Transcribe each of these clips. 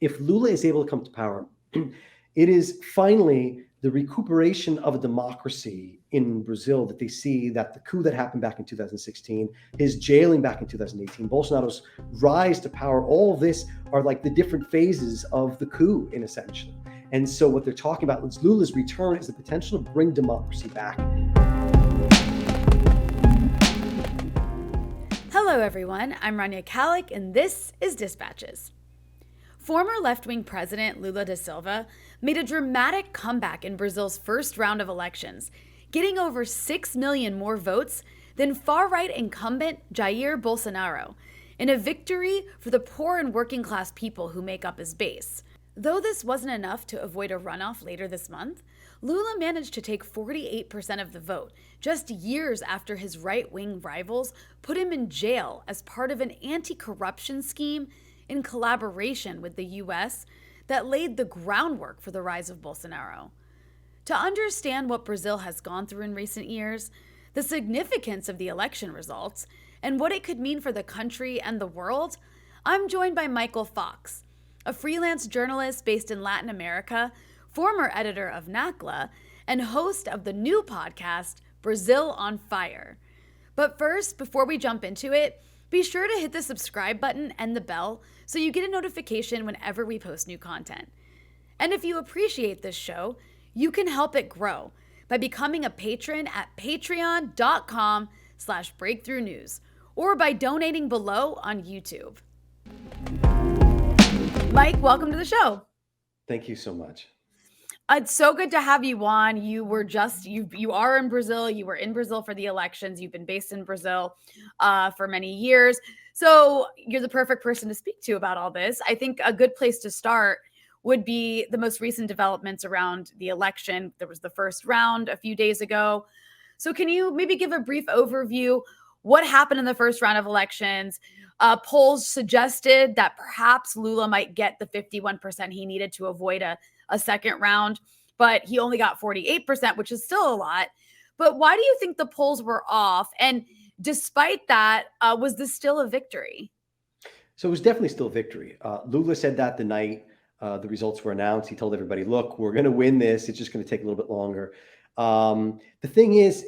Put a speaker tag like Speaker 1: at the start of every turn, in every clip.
Speaker 1: if Lula is able to come to power, it is finally the recuperation of a democracy in Brazil that they see, that the coup that happened back in 2016, his jailing back in 2018, Bolsonaro's rise to power, all of this are like the different phases of the coup in essentially. And so what they're talking about is Lula's return is the potential to bring democracy back.
Speaker 2: Hello everyone, I'm Rania Khalek and this is Dispatches. Former left-wing President Lula da Silva made a dramatic comeback in Brazil's first round of elections, getting over 6 million more votes than far-right incumbent Jair Bolsonaro, in a victory for the poor and working-class people who make up his base. Though this wasn't enough to avoid a runoff later this month, Lula managed to take 48% of the vote, just years after his right-wing rivals put him in jail as part of an anti-corruption scheme in collaboration with the U.S. that laid the groundwork for the rise of Bolsonaro. To understand what Brazil has gone through in recent years, the significance of the election results, and what it could mean for the country and the world, I'm joined by Michael Fox, a freelance journalist based in Latin America, former editor of NACLA, and host of the new podcast, Brazil on Fire. But first, before we jump into it, be sure to hit the subscribe button and the bell so you get a notification whenever we post new content. And if you appreciate this show, you can help it grow by becoming a patron at patreon.com/breakthroughnews or by donating below on YouTube. Mike, welcome to the show.
Speaker 1: Thank you so much.
Speaker 2: It's so good to have you on. You are in Brazil. You were in Brazil for the elections. You've been based in Brazil for many years. So you're the perfect person to speak to about all this. I think a good place to start would be the most recent developments around the election. There was the first round a few days ago. So can you maybe give a brief overview? What happened in the first round of elections? Polls suggested that perhaps Lula might get the 51% he needed to avoid a second round, but he only got 48%, which is still a lot. But why do you think the polls were off? And despite that, was this still a victory?
Speaker 1: So it was definitely still a victory. Lula said that the night the results were announced. He told everybody, look, we're going to win this. It's just going to take a little bit longer. The thing is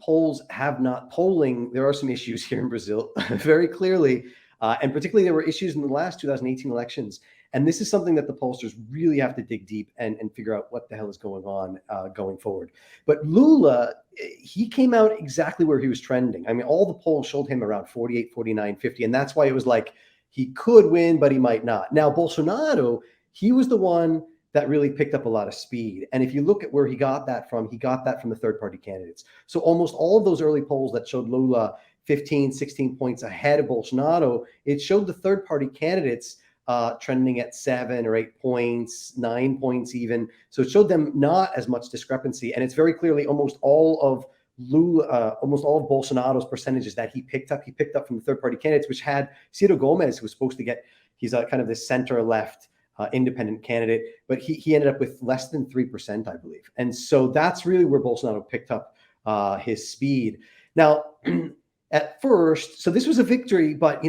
Speaker 1: polls have not polling. There are some issues here in Brazil very clearly. And particularly there were issues in the last 2018 elections. And this is something that the pollsters really have to dig deep and figure out what the hell is going on going forward. But Lula, he came out exactly where he was trending. I mean, all the polls showed him around 48, 49, 50. And that's why it was like he could win, but he might not. Now, Bolsonaro, he was the one that really picked up a lot of speed. And if you look at where he got that from the third-party candidates. So almost all of those early polls that showed Lula 15, 16 points ahead of Bolsonaro, it showed the third-party candidates trending at 7 or 8 points, 9 points even. So it showed them not as much discrepancy. And it's very clearly almost all of Bolsonaro's percentages that he picked up from the third-party candidates, which had Ciro Gomes, who was supposed to get, he's kind of this center-left independent candidate, but he ended up with less than 3%, I believe. And so that's really where Bolsonaro picked up his speed. Now, at first, so this was a victory, but,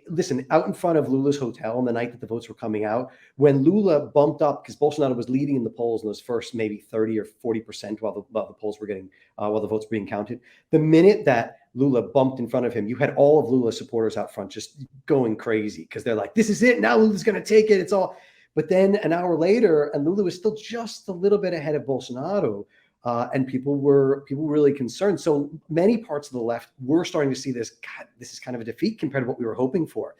Speaker 1: listen, out in front of Lula's hotel on the night that the votes were coming out, when Lula bumped up, because Bolsonaro was leading in the polls in those first maybe 30 or 40% while the polls were while the votes were being counted. The minute that Lula bumped in front of him, you had all of Lula's supporters out front just going crazy because they're like, this is it. Now Lula's going to take it. It's all. But then an hour later, and Lula was still just a little bit ahead of Bolsonaro. And people were really concerned. So many parts of the left were starting to see this. God, this is kind of a defeat compared to what we were hoping for.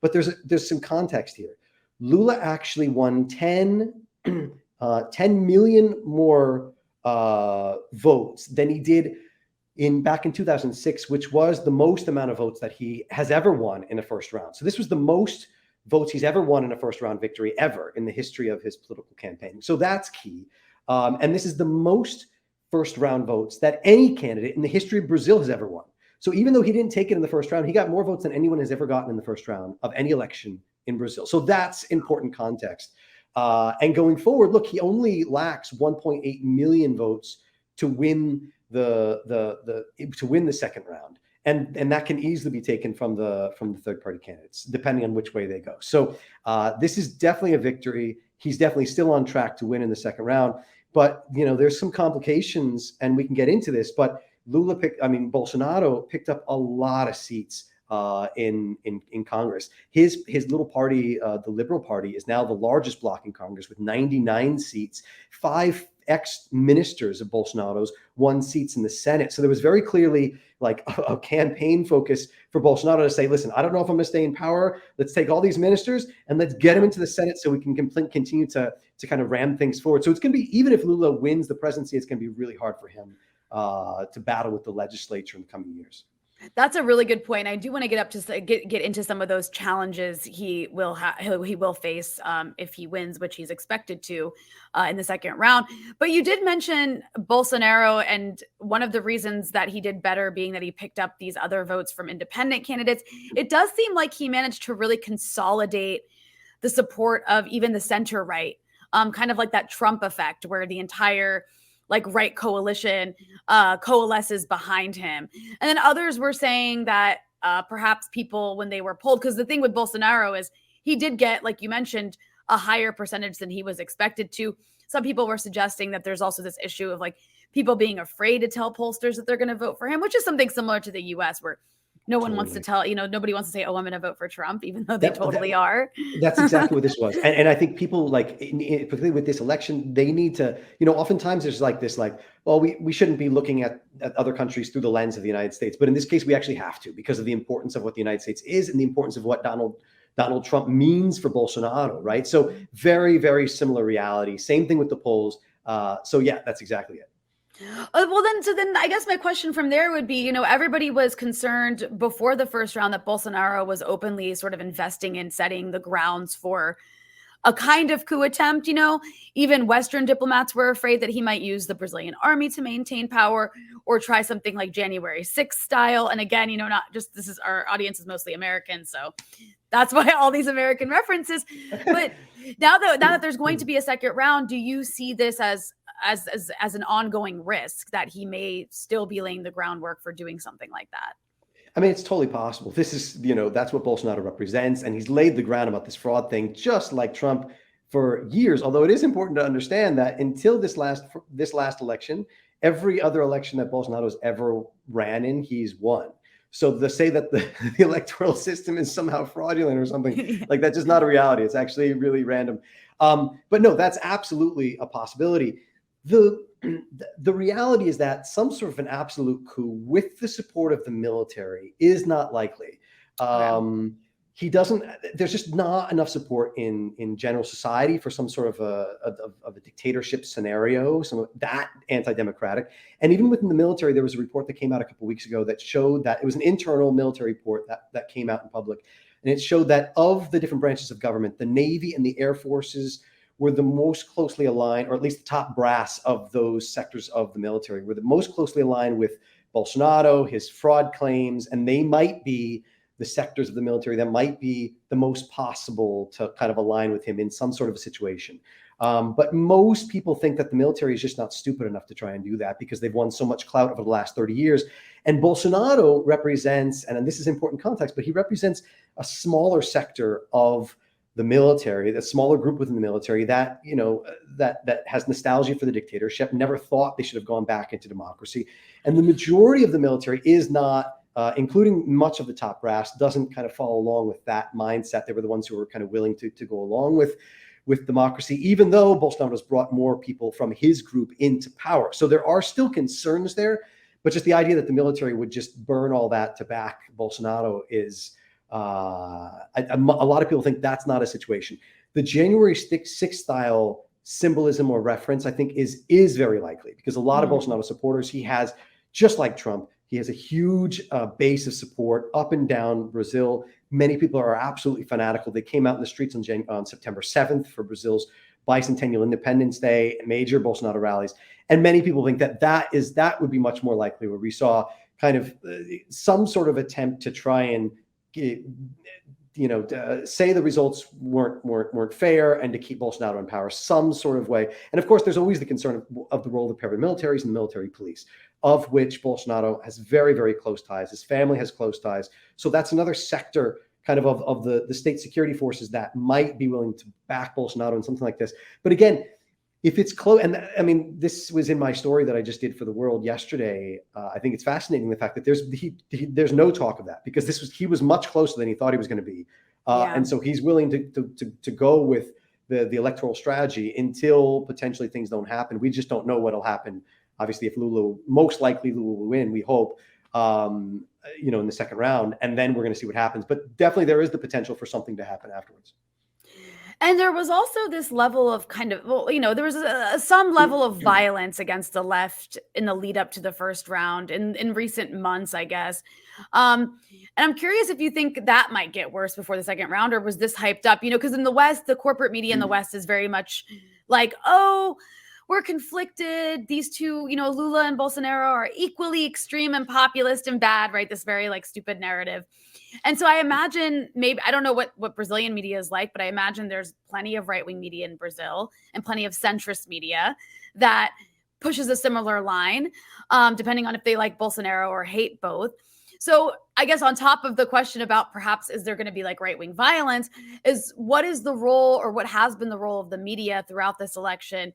Speaker 1: But there's some context here. Lula actually won 10 million more votes than he did back in 2006, which was the most amount of votes that he has ever won in a first round. So this was the most votes he's ever won in a first round victory ever in the history of his political campaign. So that's key. And this is the most first round votes that any candidate in the history of Brazil has ever won. So even though he didn't take it in the first round, he got more votes than anyone has ever gotten in the first round of any election in Brazil. So that's important context. And going forward, look, he only lacks 1.8 million votes to win the second round. and that can easily be taken from the third party candidates, depending on which way they go. So this is definitely a victory. He's definitely still on track to win in the second round. But there's some complications, and we can get into this. But Bolsonaro picked up a lot of seats in Congress. His little party, the Liberal Party, is now the largest bloc in Congress with 99 seats. 5 ex-ministers of Bolsonaro's won seats in the Senate. So there was very clearly like a campaign focus for Bolsonaro to say, listen, I don't know if I'm going to stay in power. Let's take all these ministers and let's get them into the Senate so we can continue to kind of ram things forward. So it's going to be, even if Lula wins the presidency, it's going to be really hard for him to battle with the legislature in the coming years.
Speaker 2: That's a really good point. I do want to get into some of those challenges he will face if he wins, which he's expected to in the second round. But you did mention Bolsonaro, and one of the reasons that he did better being that he picked up these other votes from independent candidates. It does seem like he managed to really consolidate the support of even the center right, kind of like that Trump effect, where the entire right coalition coalesces behind him. And then others were saying that perhaps people, when they were polled, because the thing with Bolsonaro is he did get, like you mentioned, a higher percentage than he was expected to. Some people were suggesting that there's also this issue of people being afraid to tell pollsters that they're going to vote for him, which is something similar to the US, where no one wants to tell, nobody wants to say, oh, I'm going to vote for Trump, even though they totally are.
Speaker 1: That's exactly what this was. And I think people particularly with this election, they need to, oftentimes there's well, we shouldn't be looking at other countries through the lens of the United States. But in this case, we actually have to, because of the importance of what the United States is and the importance of what Donald Trump means for Bolsonaro, right? So very, very similar reality. Same thing with the polls. So yeah, that's exactly it.
Speaker 2: Well, then I guess my question from there would be, everybody was concerned before the first round that Bolsonaro was openly sort of investing in setting the grounds for a kind of coup attempt. Even Western diplomats were afraid that he might use the Brazilian army to maintain power or try something like January 6th style. And again, not just, this is, our audience is mostly American, so that's why all these American references. But now that there's going to be a second round, do you see this as an ongoing risk that he may still be laying the groundwork for doing something like that?
Speaker 1: I mean, it's totally possible. This is, that's what Bolsonaro represents. And he's laid the ground about this fraud thing, just like Trump, for years. Although it is important to understand that until this last election, every other election that Bolsonaro has ever ran in, he's won. So to say that the electoral system is somehow fraudulent or something like that's just not a reality. It's actually really random. But no, that's absolutely a possibility. The reality is that some sort of an absolute coup with the support of the military is not likely. There's just not enough support in general society for some sort of a dictatorship scenario, some of that anti-democratic. And even within the military, there was a report that came out a couple of weeks ago that showed that it was an internal military report that came out in public. And it showed that of the different branches of government, the Navy and the Air Forces were the most closely aligned, or at least the top brass of those sectors of the military were the most closely aligned with Bolsonaro, his fraud claims, and they might be the sectors of the military that might be the most possible to kind of align with him in some sort of a situation. But most people think that the military is just not stupid enough to try and do that because they've won so much clout over the last 30 years. And Bolsonaro represents, and this is important context, but he represents a smaller sector of the military, the smaller group within the military that, that has nostalgia for the dictatorship, never thought they should have gone back into democracy. And the majority of the military is not, including much of the top brass, doesn't kind of follow along with that mindset. They were the ones who were kind of willing to go along with democracy, even though Bolsonaro has brought more people from his group into power. So there are still concerns there, but just the idea that the military would just burn all that to back Bolsonaro is, a lot of people think that's not a situation. The January 6th style symbolism or reference, I think, is very likely because a lot of Bolsonaro supporters, he has, just like Trump, he has a huge base of support up and down Brazil. Many people are absolutely fanatical. They came out in the streets on September 7th for Brazil's bicentennial Independence Day, major Bolsonaro rallies. And many people think that would be much more likely, where we saw kind of some sort of attempt to try and say the results weren't fair, and to keep Bolsonaro in power some sort of way. And of course, there's always the concern of the role of the paramilitaries and the military police, of which Bolsonaro has very, very close ties. His family has close ties. So that's another sector kind of the state security forces that might be willing to back Bolsonaro in something like this. But again, if it's close, and I mean, this was in my story that I just did for the World yesterday. I think it's fascinating the fact that there's no talk of that, because he was much closer than he thought he was going to be, and so he's willing to go with the electoral strategy until potentially things don't happen. We just don't know what'll happen. Obviously, if most likely Lula will win, we hope, in the second round, and then we're going to see what happens. But definitely there is the potential for something to happen afterwards.
Speaker 2: And there was also this level of there was some level of violence against the left in the lead up to the first round in recent months, I guess. And I'm curious if you think that might get worse before the second round, or was this hyped up? Because in the West, the corporate media in the West is very much like, oh, we're conflicted. These two, Lula and Bolsonaro are equally extreme and populist and bad, right? This very stupid narrative. And so I imagine, maybe, I don't know what Brazilian media is like, but I imagine there's plenty of right-wing media in Brazil and plenty of centrist media that pushes a similar line, depending on if they like Bolsonaro or hate both. So I guess on top of the question about perhaps is there going to be right-wing violence, what is the role, or what has been the role of the media throughout this election?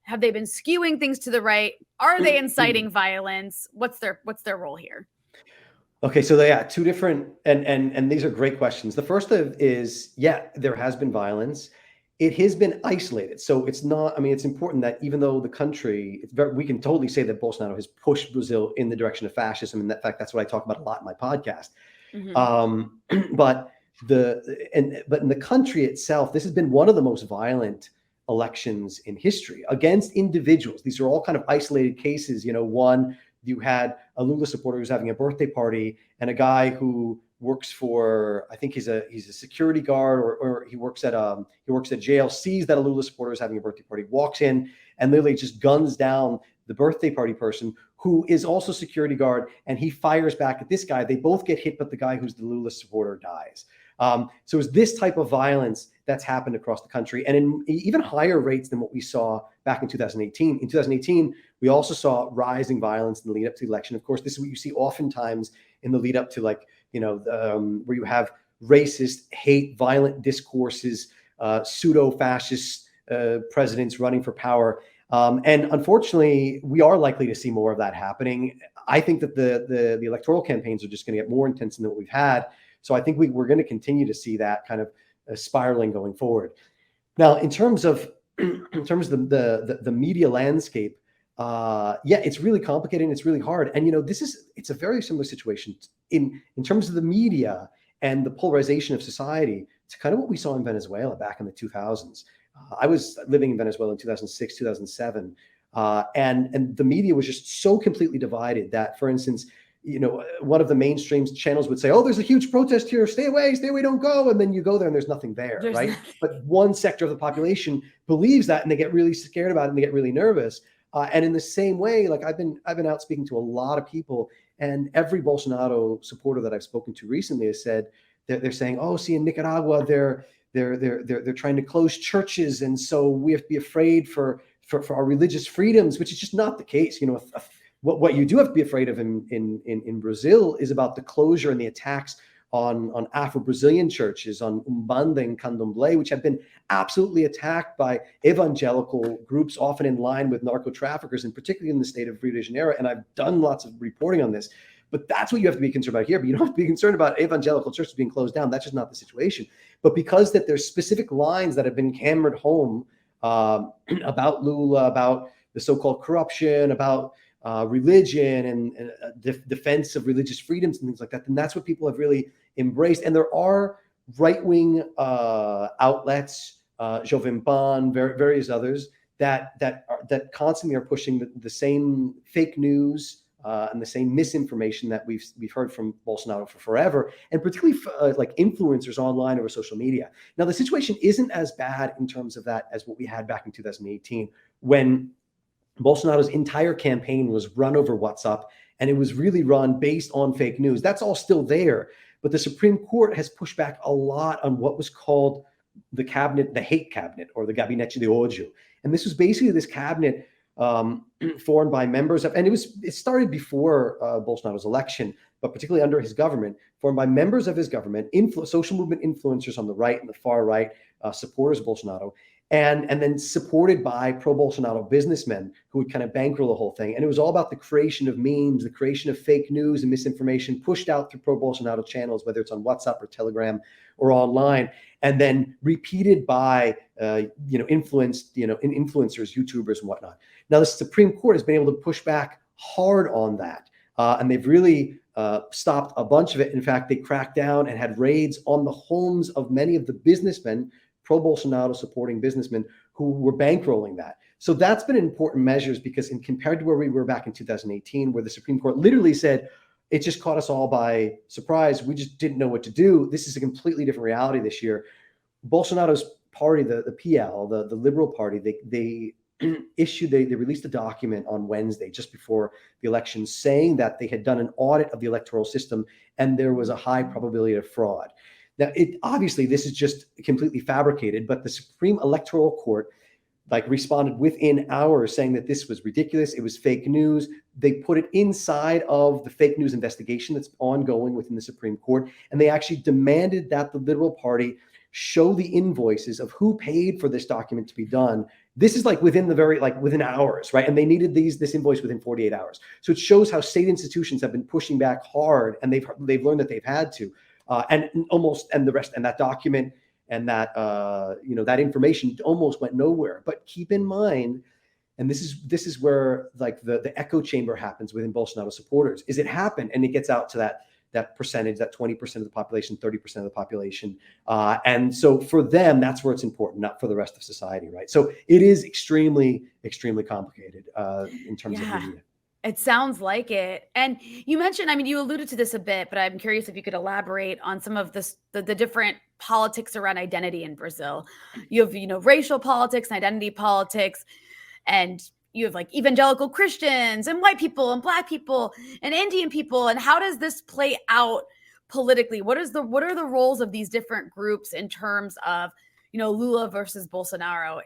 Speaker 2: Have they been skewing things to the right? Are they inciting violence? What's their role here?
Speaker 1: Okay, so two different, and these are great questions. The first is, there has been violence. It has been isolated. So it's not, it's important that even though the country, we can totally say that Bolsonaro has pushed Brazil in the direction of fascism. And in fact, that's what I talk about a lot in my podcast. Mm-hmm. But in the country itself, this has been one of the most violent elections in history against individuals. These are all kind of isolated cases. You had a Lula supporter who's having a birthday party, and a guy who works for, I think he's a security guard, or he works at jail, sees that a Lula supporter is having a birthday party, walks in and literally just guns down the birthday party person, who is also security guard, and he fires back at this guy. They both get hit, but the guy who's the Lula supporter dies. So it's this type of violence that's happened across the country, and in even higher rates than what we saw back in 2018. In 2018, we also saw rising violence in the lead up to the election. Of course, this is what you see oftentimes in the lead up to where you have racist, hate, violent discourses, pseudo-fascist presidents running for power. And unfortunately, we are likely to see more of that happening. I think that the electoral campaigns are just going to get more intense than what we've had. So I think we're going to continue to see that kind of spiraling going forward. Now, in terms of the media landscape, it's really complicated and it's really hard. And it's a very similar situation in terms of the media and the polarization of society to kind of what we saw in Venezuela back in the 2000s. I was living in Venezuela in 2006, 2007, and the media was just so completely divided that, for instance, one of the mainstream channels would say, "Oh, there's a huge protest here. Stay away, don't go." And then you go there and there's nothing there, right? But one sector of the population believes that, and they get really scared about it and they get really nervous. And in the same way, I've been out speaking to a lot of people, and every Bolsonaro supporter that I've spoken to recently has said that they're saying, "Oh, see, in Nicaragua, they're trying to close churches, and so we have to be afraid for our religious freedoms," which is just not the case. What you do have to be afraid of in Brazil is about the closure and the attacks on Afro-Brazilian churches, on Umbanda and Candomblé, which have been absolutely attacked by evangelical groups, often in line with narco-traffickers, and particularly in the state of Rio de Janeiro. And I've done lots of reporting on this, but that's what you have to be concerned about here. But you don't have to be concerned about evangelical churches being closed down. That's just not the situation. But because that there's specific lines that have been hammered home about Lula, about the so-called corruption, about religion and defense of religious freedoms and things like that, then that's what people have really embraced. And there are right-wing outlets, Jovem Pan, various others that constantly are pushing the same fake news and the same misinformation that we've heard from Bolsonaro for forever, and particularly influencers online or social media. Now, the situation isn't as bad in terms of that as what we had back in 2018, when Bolsonaro's entire campaign was run over WhatsApp, and it was really run based on fake news. That's all still there. But the Supreme Court has pushed back a lot on what was called the cabinet, the hate cabinet, or the gabinete de odio. And this was basically this cabinet formed by members of, and it started before Bolsonaro's election, but particularly under his government, formed by members of his government, social movement influencers on the right and the far right, supporters of Bolsonaro, and then supported by pro-Bolsonaro businessmen who would kind of bankroll the whole thing. And it was all about the creation of memes, the creation of fake news and misinformation pushed out through pro-Bolsonaro channels, whether it's on WhatsApp or Telegram or online, and then repeated by influencers, YouTubers and whatnot. Now, the Supreme Court has been able to push back hard on that, and they've really stopped a bunch of it. In fact, they cracked down and had raids on the homes of many of the businessmen, pro-Bolsonaro supporting businessmen, who were bankrolling that. So that's been important measures, because compared to where we were back in 2018, where the Supreme Court literally said, it just caught us all by surprise, we just didn't know what to do. This is a completely different reality this year. Bolsonaro's party, the PL, the Liberal Party, they released a document on Wednesday, just before the election, saying that they had done an audit of the electoral system and there was a high probability of fraud. Now, obviously this is just completely fabricated, but the Supreme Electoral Court responded within hours, saying that this was ridiculous. It was fake news. They put it inside of the fake news investigation that's ongoing within the Supreme Court, and they actually demanded that the Liberal Party show the invoices of who paid for this document to be done. This is within hours, right? And they needed this invoice within 48 hours. So it shows how state institutions have been pushing back hard, and they've learned that they've had to, and that document and that that information almost went nowhere. But keep in mind, and this is where the echo chamber happens within Bolsonaro supporters, is it happened and it gets out to that percentage, that 20% of the population, 30% of the population. And so for them, that's where it's important, not for the rest of society, right? So it is extremely, extremely complicated in terms of media.
Speaker 2: It sounds like it. And you mentioned, you alluded to this a bit, but I'm curious if you could elaborate on some of the different politics around identity in Brazil. You have, racial politics and identity politics, and you have evangelical Christians and white people and Black people and Indian people. And how does this play out politically? What are the roles of these different groups in terms of, Lula versus Bolsonaro?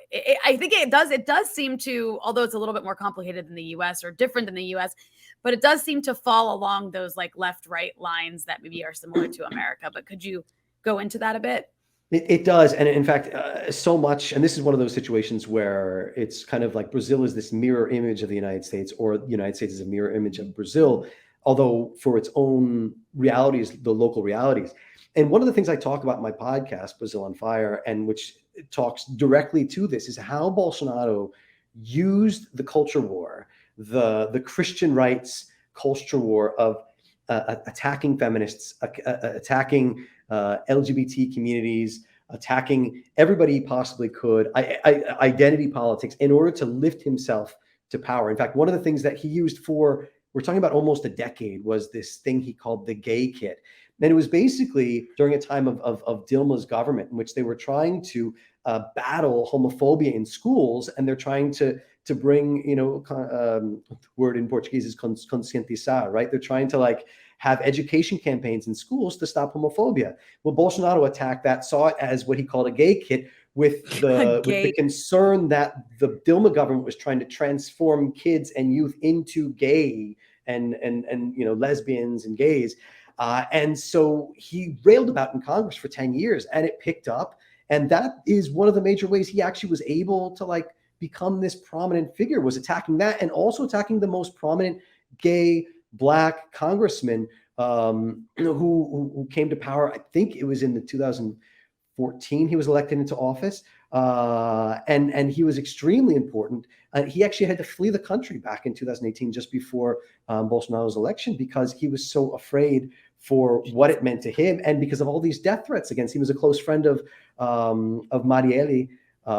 Speaker 2: I think it does seem to, although it's a little bit more complicated than the US or different than the US, but it does seem to fall along those left-right lines that maybe are similar to America. But could you go into that a bit?
Speaker 1: It does. And in fact, so much, and this is one of those situations where it's kind of like Brazil is this mirror image of the United States, or the United States is a mirror image of Brazil, although for its own realities, the local realities. And one of the things I talk about in my podcast, Brazil on Fire, and which talks directly to this, is how Bolsonaro used the culture war, the Christian rights culture war of attacking feminists, attacking LGBT communities, attacking everybody he possibly could, identity politics, in order to lift himself to power. In fact, one of the things that he used we're talking about almost a decade, was this thing he called the gay kit. And it was basically during a time of Dilma's government, in which they were trying to battle homophobia in schools, and they're trying to bring, the word in Portuguese is conscientizar, right? They're trying to have education campaigns in schools to stop homophobia. Well, Bolsonaro attacked that, saw it as what he called a gay kit, with the concern that the Dilma government was trying to transform kids and youth into gay and lesbians and gays. And so he railed about in Congress for 10 years, and it picked up. And that is one of the major ways he actually was able to become this prominent figure, was attacking that, and also attacking the most prominent gay Black congressman who came to power. I think it was in the 2014 he was elected into office, and he was extremely important. He actually had to flee the country back in 2018, just before Bolsonaro's election, because he was so afraid for what it meant to him, and because of all these death threats against him. He was a close friend of Marielle,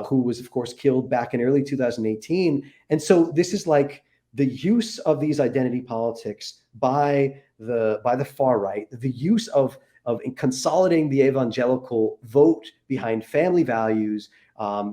Speaker 1: who was, of course, killed back in early 2018. And so this is the use of these identity politics by the far right, the use of consolidating the evangelical vote behind family values,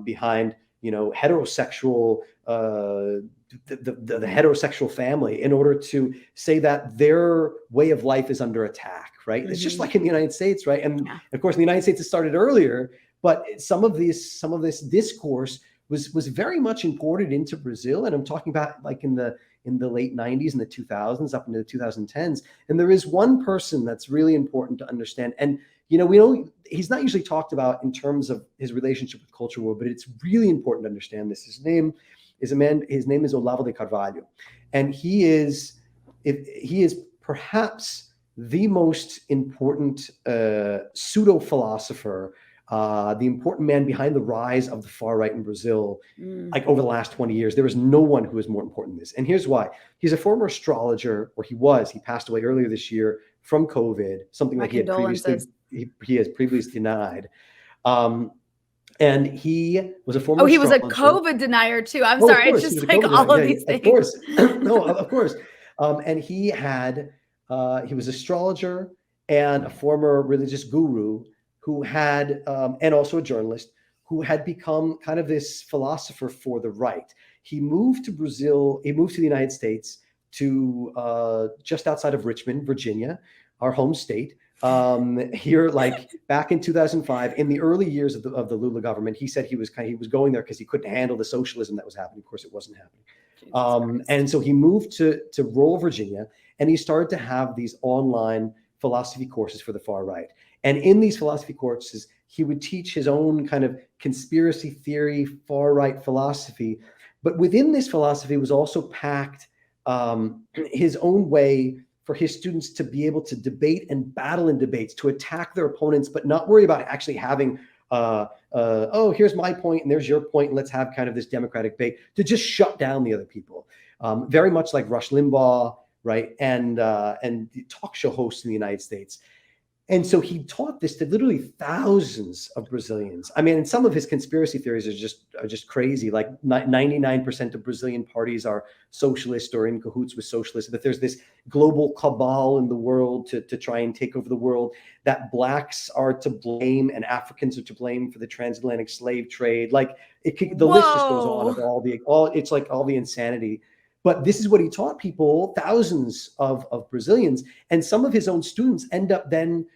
Speaker 1: behind heterosexual, the heterosexual family, in order to say that their way of life is under attack, right? It's just like in the United States, right? And
Speaker 2: Yeah.
Speaker 1: of course, in the United States, it started earlier, but some of this discourse was very much imported into Brazil. And I'm talking about like in the late 90s and the 2000s up into the 2010s. And there is one person that's really important to understand. And he's not usually talked about in terms of his relationship with culture war, but it's really important to understand this. His name is Olabo De Carvalho, and he is perhaps the most important pseudo philosopher, the important man behind the rise of the far right in Brazil, like over the last 20 years. There is no one who is more important than this. And here's why. He's a former astrologer, or he passed away earlier this year from COVID, something that he has previously denied. And he was a former
Speaker 2: he was a
Speaker 1: astrologer.
Speaker 2: COVID denier too. I'm sorry. It's just like all of these things.
Speaker 1: Of course. No, of course. And he was an astrologer and a former religious guru who had, and also a journalist, who had become kind of this philosopher for the right. He moved to Brazil. He moved to the United States, to just outside of Richmond, Virginia, our home state. Here, like back in 2005, in the early years of the Lula government, he said he was going there because he couldn't handle the socialism that was happening. Of course, it wasn't happening. And so he moved to rural Virginia, and he started to have these online philosophy courses for the far right. And in these philosophy courses, he would teach his own kind of conspiracy theory, far right philosophy. But within this philosophy was also packed his own way for his students to be able to debate and battle in debates, to attack their opponents, but not worry about actually having, here's my point and there's your point, and let's have kind of this democratic debate, to just shut down the other people. Very much like Rush Limbaugh, right? And the talk show hosts in the United States. And so he taught this to literally thousands of Brazilians. I mean, and some of his conspiracy theories are just crazy. Like 99% of Brazilian parties are socialist or in cahoots with socialists. That there's this global cabal in the world to try and take over the world. That blacks are to blame and Africans are to blame for the transatlantic slave trade. Like the list just goes on of it's like all the insanity. But this is what he taught people, thousands of Brazilians, and some of his own students end up then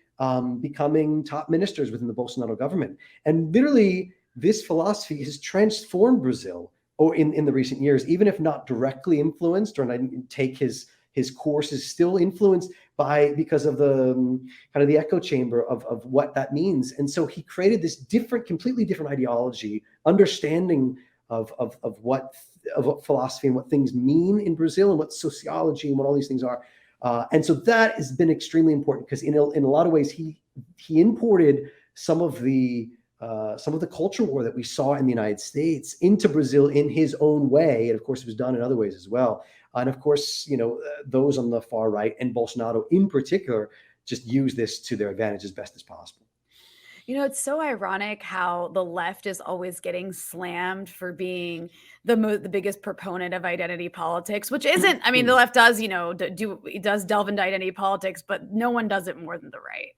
Speaker 1: becoming top ministers within the Bolsonaro government. And literally, this philosophy has transformed Brazil in the recent years, even if not directly influenced, or I didn't take his courses, still influenced because of the kind of the echo chamber of what that means. And so he created this completely different ideology, understanding of philosophy and what things mean in Brazil and what sociology and what all these things are. And so that has been extremely important because in a lot of ways he imported some of the culture war that we saw in the United States into Brazil in his own way, and of course it was done in other ways as well. And of course, those on the far right and Bolsonaro in particular just use this to their advantage as best as possible.
Speaker 2: It's so ironic how the left is always getting slammed for being the biggest proponent of identity politics, which isn't. I mean, the left does, it does delve into identity politics, but no one does it more than the right.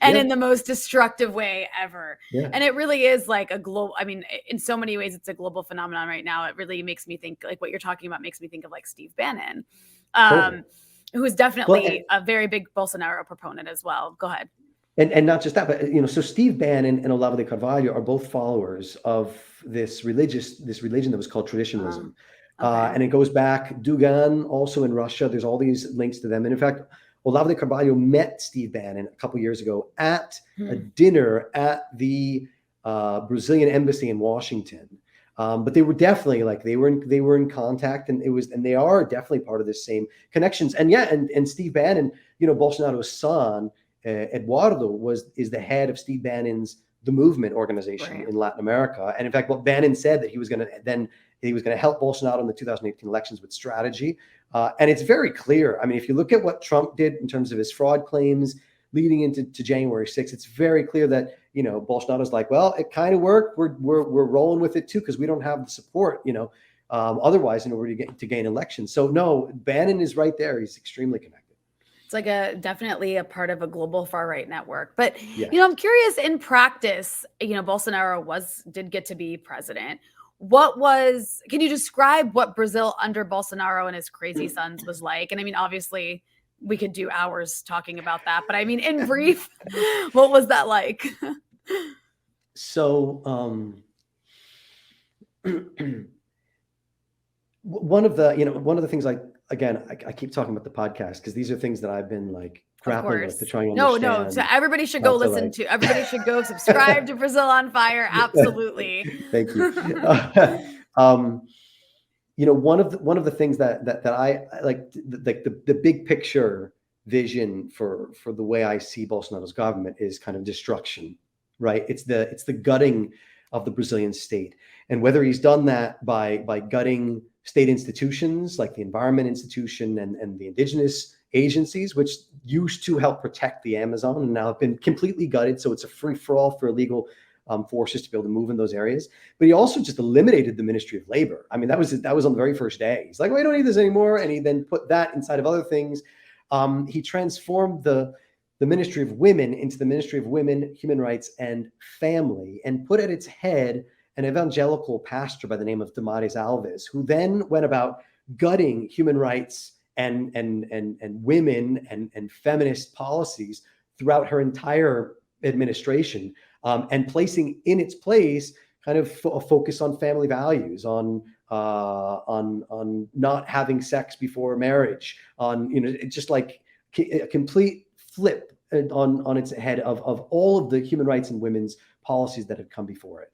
Speaker 2: In the most destructive way ever. Yeah. And it really is like a global. I mean, in so many ways, it's a global phenomenon right now. It really makes me think, like what you're talking about, makes me think of like Steve Bannon, who is definitely a very big Bolsonaro proponent as well. Go ahead.
Speaker 1: And not just that, but so Steve Bannon and Olavo De Carvalho are both followers of this religion that was called traditionalism, and it goes back. Dugan, also in Russia. There's all these links to them, and in fact, Olavo De Carvalho met Steve Bannon a couple years ago at a dinner at the Brazilian embassy in Washington. But they were definitely they were in contact, and they are definitely part of this same connections. And Steve Bannon, Bolsonaro's son. Eduardo is the head of Steve Bannon's The Movement organization in Latin America. And in fact, what Bannon said that he was going to help Bolsonaro in the 2018 elections with strategy. And it's very clear. I mean, if you look at what Trump did in terms of his fraud claims leading into January 6th, it's very clear that, Bolsonaro's like, well, it kind of worked. We're rolling with it too, because we don't have the support, otherwise in order to gain elections. So no, Bannon is right there. He's extremely connected.
Speaker 2: Like definitely a part of a global far right network. But, I'm curious in practice, Bolsonaro did get to be president. Can you describe what Brazil under Bolsonaro and his crazy sons was like? And I mean, obviously we could do hours talking about that. But I mean, in brief, what was that like?
Speaker 1: So one of the things, like, again, I keep talking about the podcast because these are things that I've been like grappling with to try and understand.
Speaker 2: No. So everybody should go listen to. Everybody should go subscribe to Brazil on Fire. Absolutely.
Speaker 1: Thank you. One of the things that I like, the big picture vision for the way I see Bolsonaro's government is kind of destruction, right? It's the gutting of the Brazilian state, and whether he's done that by gutting state institutions like the Environment Institution and the indigenous agencies, which used to help protect the Amazon and now have been completely gutted. So it's a free for all for illegal forces to be able to move in those areas. But he also just eliminated the Ministry of Labor. I mean, that was on the very first day. He's like, well, we don't need this anymore. And he then put that inside of other things. He transformed the Ministry of Women into the Ministry of Women, Human Rights, and Family, and put at its head an evangelical pastor by the name of Damares Alves, who then went about gutting human rights and women and feminist policies throughout her entire administration, and placing in its place kind of a focus on family values, on not having sex before marriage, on just like a complete flip on its head of all of the human rights and women's policies that had come before it.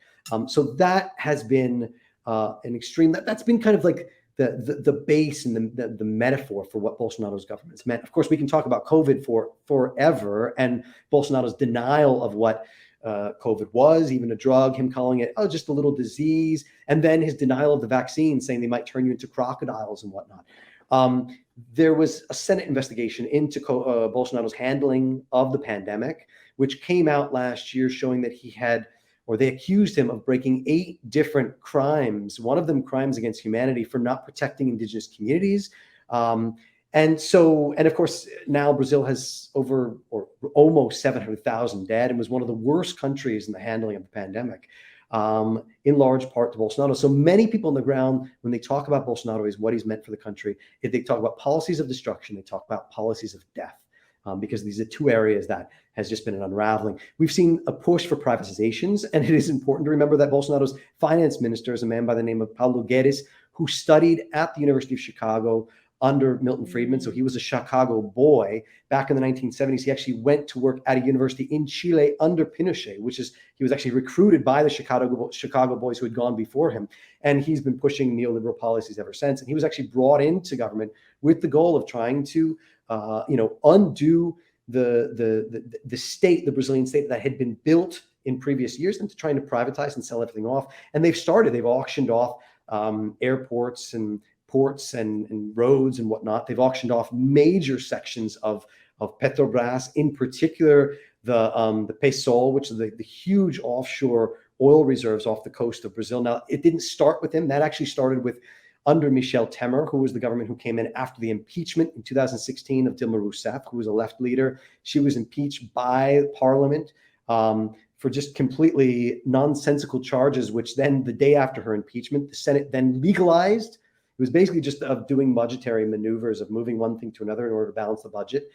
Speaker 1: So that has been an extreme. That's been kind of like the base and the metaphor for what Bolsonaro's government's meant. Of course, we can talk about COVID for forever, and Bolsonaro's denial of what COVID was, even a drug, him calling it just a little disease, and then his denial of the vaccine, saying they might turn you into crocodiles and whatnot. There was a Senate investigation into Bolsonaro's handling of the pandemic, which came out last year, showing that they accused him of breaking 8 different crimes, one of them crimes against humanity, for not protecting indigenous communities. And of course, now Brazil has over or almost 700,000 dead and was one of the worst countries in the handling of the pandemic, in large part to Bolsonaro. So many people on the ground, when they talk about Bolsonaro, is what he's meant for the country. If they talk about policies of destruction, they talk about policies of death. Because these are 2 areas that has just been an unraveling. We've seen a push for privatizations, and it is important to remember that Bolsonaro's finance minister is a man by the name of Paulo Guedes, who studied at the University of Chicago under Milton Friedman. So he was a Chicago boy back in the 1970s. He actually went to work at a university in Chile under Pinochet, he was actually recruited by the Chicago boys who had gone before him. And he's been pushing neoliberal policies ever since. And he was actually brought into government with the goal of trying to undo the state, the Brazilian state that had been built in previous years, and to trying to privatize and sell everything off. And they've auctioned off airports and ports and roads and whatnot. They've auctioned off major sections of Petrobras, in particular the PSOL, which is the huge offshore oil reserves off the coast of Brazil. Now, it didn't start with him. That actually started under Michel Temer, who was the government who came in after the impeachment in 2016 of Dilma Rousseff, who was a left leader. She was impeached by Parliament for just completely nonsensical charges, which then the day after her impeachment, the Senate then legalized. It was basically just of doing budgetary maneuvers, of moving one thing to another in order to balance the budget,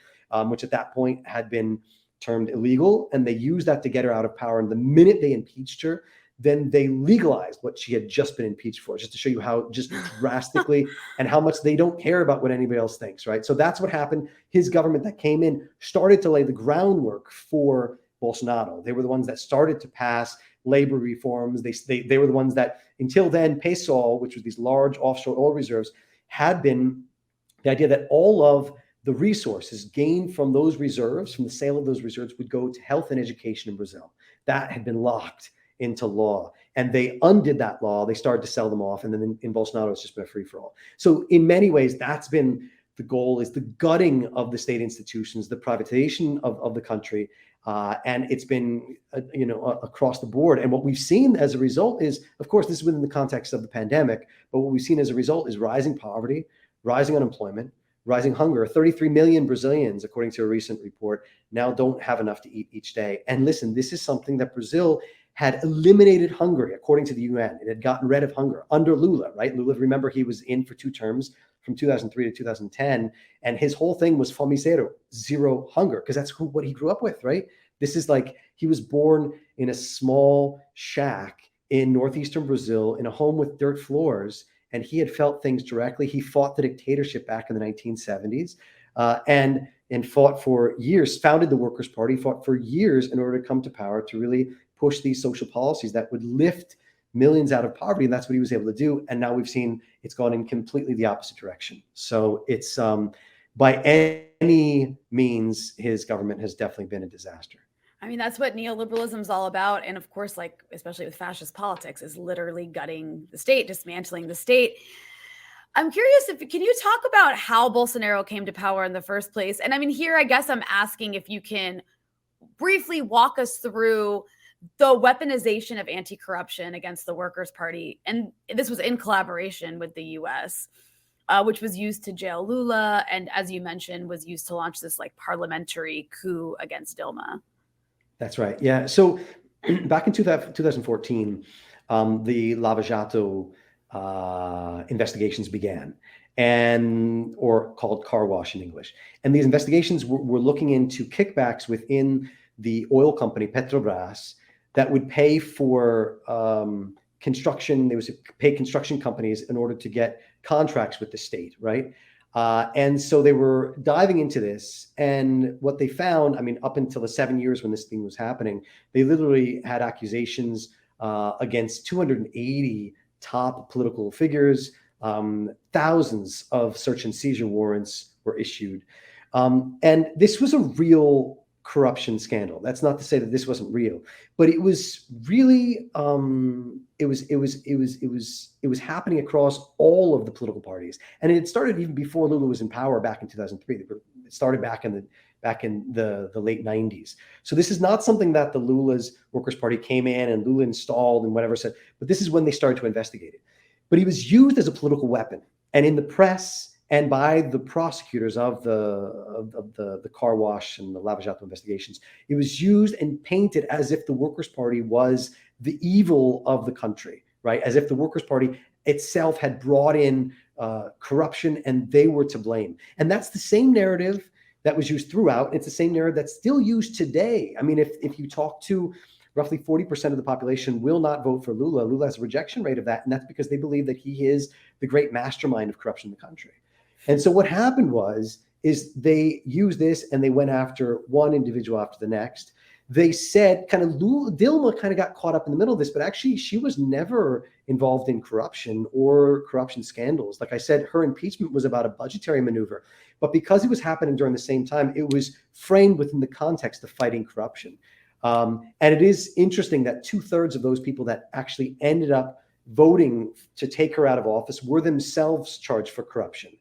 Speaker 1: which at that point had been termed illegal. And they used that to get her out of power. And the minute they impeached her, then they legalized what she had just been impeached for, just to show you how just drastically and how much they don't care about what anybody else thinks, right? So that's what happened. His government that came in started to lay the groundwork for Bolsonaro. They were the ones that started to pass labor reforms. They were the ones that, until then, PSOL, which was these large offshore oil reserves, had been the idea that all of the resources gained from those reserves, from the sale of those reserves, would go to health and education in Brazil. That had been locked into law, and they undid that law. They started to sell them off, and then in Bolsonaro, it's just been a free-for-all. So in many ways, that's been the goal, is the gutting of the state institutions, the privatization of the country, and it's been across the board. And what we've seen as a result is, of course, this is within the context of the pandemic, but what we've seen as a result is rising poverty, rising unemployment, rising hunger. 33 million Brazilians, according to a recent report, now don't have enough to eat each day. And listen, this is something that Brazil had eliminated hunger, according to the UN. It had gotten rid of hunger under Lula, right? Lula, remember, he was in for 2 terms from 2003 to 2010. And his whole thing was fome zero, zero hunger, because that's what he grew up with, right? This is like, he was born in a small shack in northeastern Brazil in a home with dirt floors, and he had felt things directly. He fought the dictatorship back in the 1970s, and fought for years, founded the Workers' Party, fought for years in order to come to power, to really push these social policies that would lift millions out of poverty. And that's what he was able to do. And now we've seen it's gone in completely the opposite direction. So it's, by any means, his government has definitely been a disaster.
Speaker 2: I mean, that's what neoliberalism is all about. And of course, like, especially with fascist politics, is literally gutting the state, dismantling the state. I'm curious, can you talk about how Bolsonaro came to power in the first place? And I mean, here, I guess I'm asking if you can briefly walk us through the weaponization of anti-corruption against the Workers' Party. And this was in collaboration with the US, which was used to jail Lula. And as you mentioned, was used to launch this like parliamentary coup against Dilma.
Speaker 1: That's right. Yeah. So back in 2014, the Lava Jato investigations began, or called car wash in English. And these investigations were looking into kickbacks within the oil company Petrobras that would pay for construction. They would pay construction companies in order to get contracts with the state, right? And so they were diving into this, and what they found, I mean, up until the 7 years when this thing was happening, they literally had accusations against 280 top political figures. Thousands of search and seizure warrants were issued. And this was a real corruption scandal. That's not to say that this wasn't real, but it was really, it was happening across all of the political parties. And it started even before Lula was in power back in 2003. It started back in the late 90s. So this is not something that the Lula's Workers' Party came in and Lula installed and whatever said, but this is when they started to investigate it. But he was used as a political weapon, and in the press and by the prosecutors of the car wash and the Lava Jato investigations, it was used and painted as if the Workers' Party was the evil of the country, right? As if the Workers' Party itself had brought in corruption and they were to blame. And that's the same narrative that was used throughout. It's the same narrative that's still used today. I mean, if you talk to roughly 40% of the population will not vote for Lula. Lula has a rejection rate of that, and that's because they believe that he is the great mastermind of corruption in the country. And so what happened is they used this and they went after one individual after the next. They said Dilma kind of got caught up in the middle of this, but actually she was never involved in corruption or corruption scandals. Like I said, her impeachment was about a budgetary maneuver, but because it was happening during the same time, it was framed within the context of fighting corruption. And it is interesting that 2/3 of those people that actually ended up voting to take her out of office were themselves charged for corruption,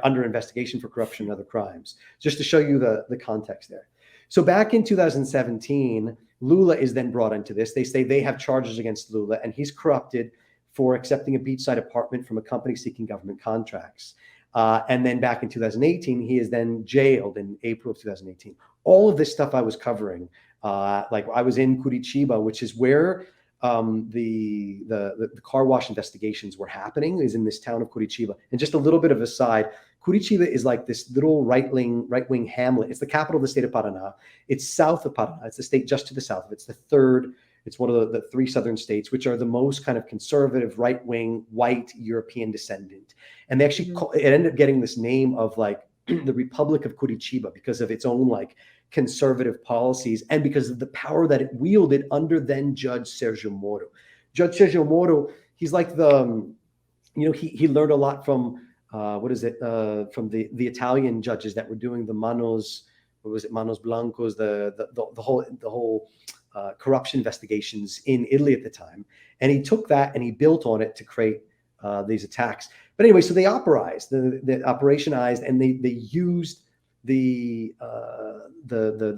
Speaker 1: under investigation for corruption and other crimes, just to show you the context there. So back in 2017, Lula is then brought into this. They say they have charges against Lula, and he's corrupted for accepting a beachside apartment from a company seeking government contracts. And then back in 2018, he is then jailed in April of 2018. All of this stuff I was covering, like I was in Curitiba, which is where the car wash investigations were happening, is in this town of Curitiba. And just a little bit of a side, Curitiba is like this little right-wing hamlet. It's the capital of the state of Paraná. It's south of Paraná. It's the state just to the south of it. It's one of the three southern states, which are the most kind of conservative, right-wing, white European descendant. And they actually it ended up getting this name of like the Republic of Curitiba because of its own like conservative policies and because of the power that it wielded under then Judge Sergio Moro. Judge Sergio Moro, he's like he learned a lot from from the Italian judges that were doing the manos blancos, the whole corruption investigations in Italy at the time, and he took that and he built on it to create these attacks. But anyway, so they operationized, and they used the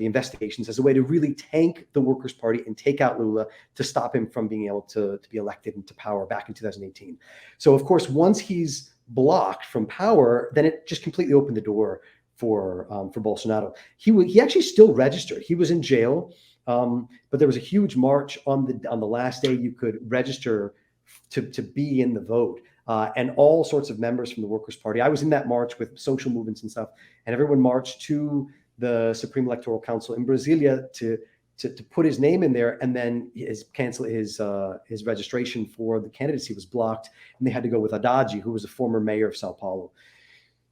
Speaker 1: investigations as a way to really tank the Workers' Party and take out Lula to stop him from being able to be elected into power back in 2018. So of course, once he's blocked from power, then it just completely opened the door for Bolsonaro. He actually still registered. He was in jail, but there was a huge march on the last day you could register to be in the vote. and all sorts of members from the Workers' Party. I was in that march with social movements and stuff, and everyone marched to the Supreme Electoral Council in Brasilia to put his name in there, and then cancel his registration for the candidacy was blocked, and they had to go with Haddad, who was a former mayor of Sao Paulo.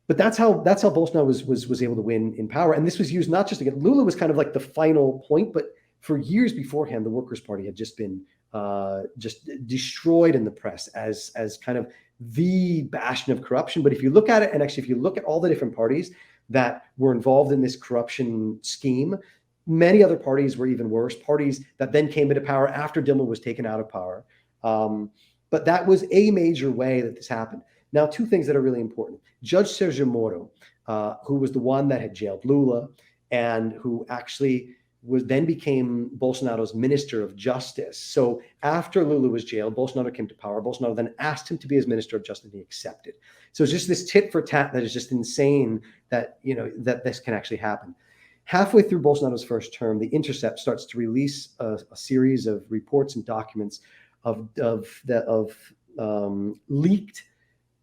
Speaker 1: But that's how Bolsonaro was able to win in power. And this was used not just again, Lula was kind of like the final point, but for years beforehand, the Workers' Party had just been just destroyed in the press as kind of the bastion of corruption. But if you look at it, and actually if you look at all the different parties that were involved in this corruption scheme, many other parties were even worse, parties that then came into power after Dilma was taken out of power. But that was a major way that this happened. Now, two things that are really important. Judge Sergio Moro, who was the one that had jailed Lula and who actually then became Bolsonaro's Minister of Justice. So after Lula was jailed, Bolsonaro came to power. Bolsonaro then asked him to be his Minister of Justice, and he accepted. So it's just this tit for tat that is just insane that, that this can actually happen. Halfway through Bolsonaro's first term, The Intercept starts to release a series of reports and documents of leaked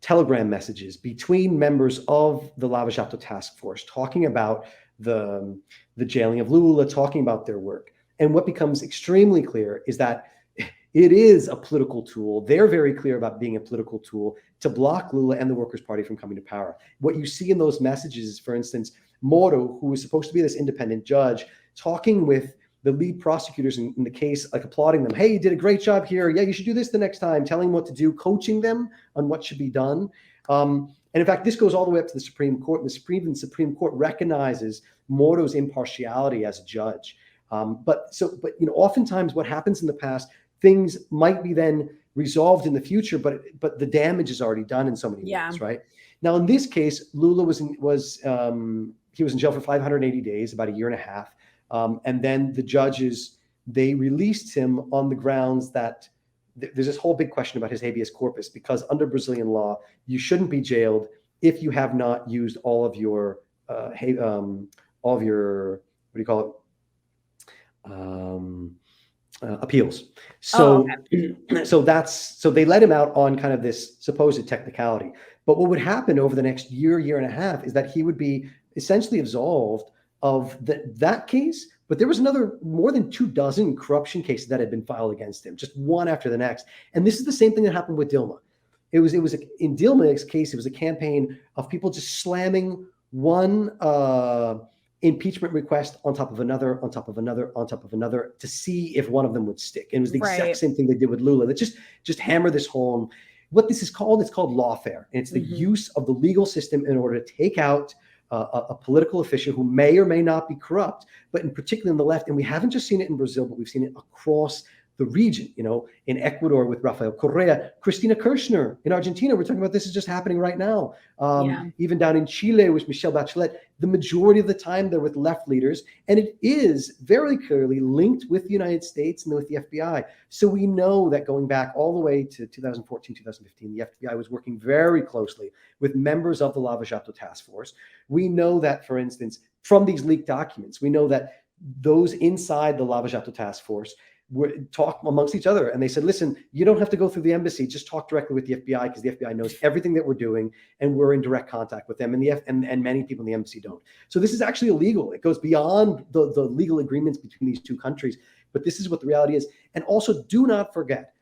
Speaker 1: Telegram messages between members of the Lava Jato task force talking about the jailing of Lula, talking about their work. And what becomes extremely clear is that it is a political tool. They're very clear about being a political tool to block Lula and the Workers' Party from coming to power. What you see in those messages is, for instance, Moro, who was supposed to be this independent judge, talking with the lead prosecutors in the case, like applauding them. Hey, you did a great job here. Yeah, you should do this the next time, telling them what to do, coaching them on what should be done. And in fact, this goes all the way up to the Supreme Court. The Supreme Court recognizes Moro's impartiality as a judge. But oftentimes what happens in the past, things might be then resolved in the future, but the damage is already done in so many ways, right? Now, in this case, Lula was in jail for 580 days, about a year and a half. And then the judges, they released him on the grounds that there's this whole big question about his habeas corpus, because under Brazilian law, you shouldn't be jailed if you have not used all of your appeals. So, so they let him out on kind of this supposed technicality. But what would happen over the next year and a half is that he would be essentially absolved of that case. But there was more than 24 corruption cases that had been filed against him, just one after the next. And this is the same thing that happened with Dilma. It was in Dilma's case, it was a campaign of people just slamming one impeachment request on top of another, on top of another, on top of another, to see if one of them would stick. And it was the exact same thing they did with Lula. That just hammer this home. What this is called, it's called lawfare. And it's the use of the legal system in order to take out a political official who may or may not be corrupt, but in particular in the left. And we haven't just seen it in Brazil, but we've seen it across the region, in Ecuador with Rafael Correa, Cristina Kirchner in Argentina. We're talking about this is just happening right now. Even down in Chile with Michelle Bachelet, the majority of the time they're with left leaders. And it is very clearly linked with the United States and with the FBI. So we know that going back all the way to 2014, 2015, the FBI was working very closely with members of the Lava Jato task force. We know that, for instance, from these leaked documents, we know that those inside the Lava Jato task force talk amongst each other. And they said, listen, you don't have to go through the embassy, just talk directly with the FBI, because the FBI knows everything that we're doing and we're in direct contact with them. And many people in the embassy don't. So this is actually illegal. It goes beyond the legal agreements between these two countries. But this is what the reality is. And also do not forget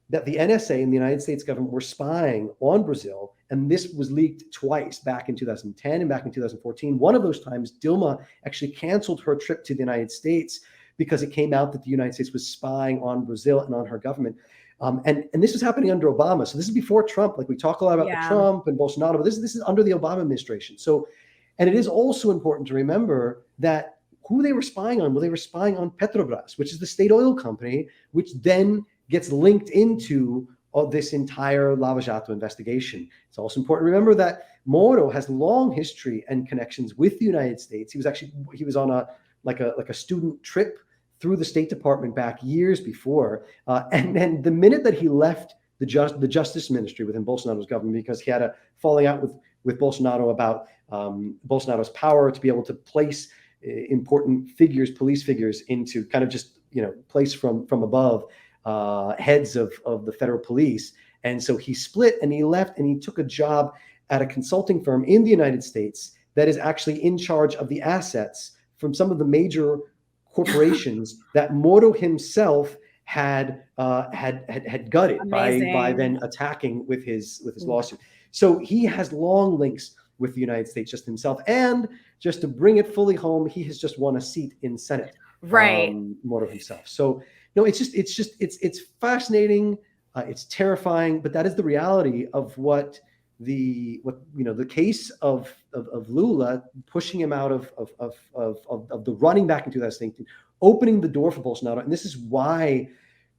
Speaker 1: that the NSA and the United States government were spying on Brazil. And this was leaked twice, back in 2010 and back in 2014. One of those times, Dilma actually canceled her trip to the United States because it came out that the United States was spying on Brazil and on her government. And this was happening under Obama. So this is before Trump. Like, we talk a lot about the Trump and Bolsonaro, but this is under the Obama administration. So, and it is also important to remember that who they were spying on, well, they were spying on Petrobras, which is the state oil company, which then gets linked into this entire Lava Jato investigation. It's also important to remember that Moro has long history and connections with the United States. He was on a student trip through the State Department back years before. And then the minute that he left the Justice Ministry within Bolsonaro's government, because he had a falling out with Bolsonaro about Bolsonaro's power to be able to place important figures, police figures, into kind of just, place from above, heads of the federal police. And so he split and he left and he took a job at a consulting firm in the United States that is actually in charge of the assets from some of the major corporations that Moro himself had gutted by then attacking with his lawsuit. So he has long links with the United States just himself. And just to bring it fully home, he has just won a seat in Senate.
Speaker 2: Right.
Speaker 1: Moro himself. So no, it's fascinating. It's terrifying, but that is the reality of what the case of Lula pushing him out of the running back in 2018, opening the door for Bolsonaro. And this is why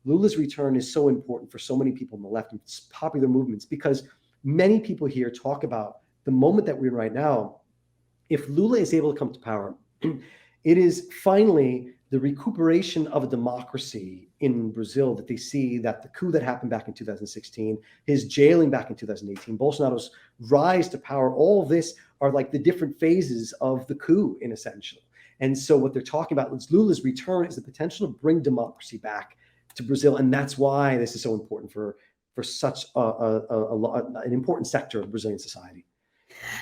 Speaker 1: Lula's return is so important for so many people on the left and popular movements, because many people here talk about the moment that we're in right now. If Lula is able to come to power, it is finally the recuperation of a democracy in Brazil that they see, that the coup that happened back in 2016, his jailing back in 2018, Bolsonaro's rise to power, all of this are like the different phases of the coup in essential. And so what they're talking about is Lula's return is the potential to bring democracy back to Brazil. And that's why this is so important for such an important sector of Brazilian society.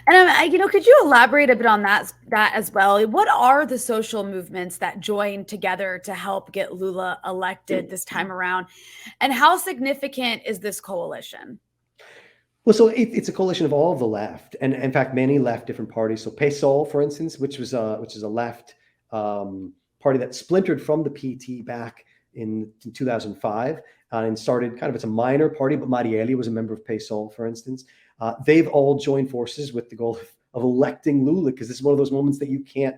Speaker 2: And could you elaborate a bit on that as well? What are the social movements that joined together to help get Lula elected this time around? And how significant is this coalition?
Speaker 1: Well, so it's a coalition of all of the left, and in fact, many left different parties. So PSOL, for instance, which is a left party that splintered from the PT back in 2005 and started kind of, it's a minor party, but Marielle was a member of PSOL, for instance. They've all joined forces with the goal of electing Lula, because this is one of those moments that you can't,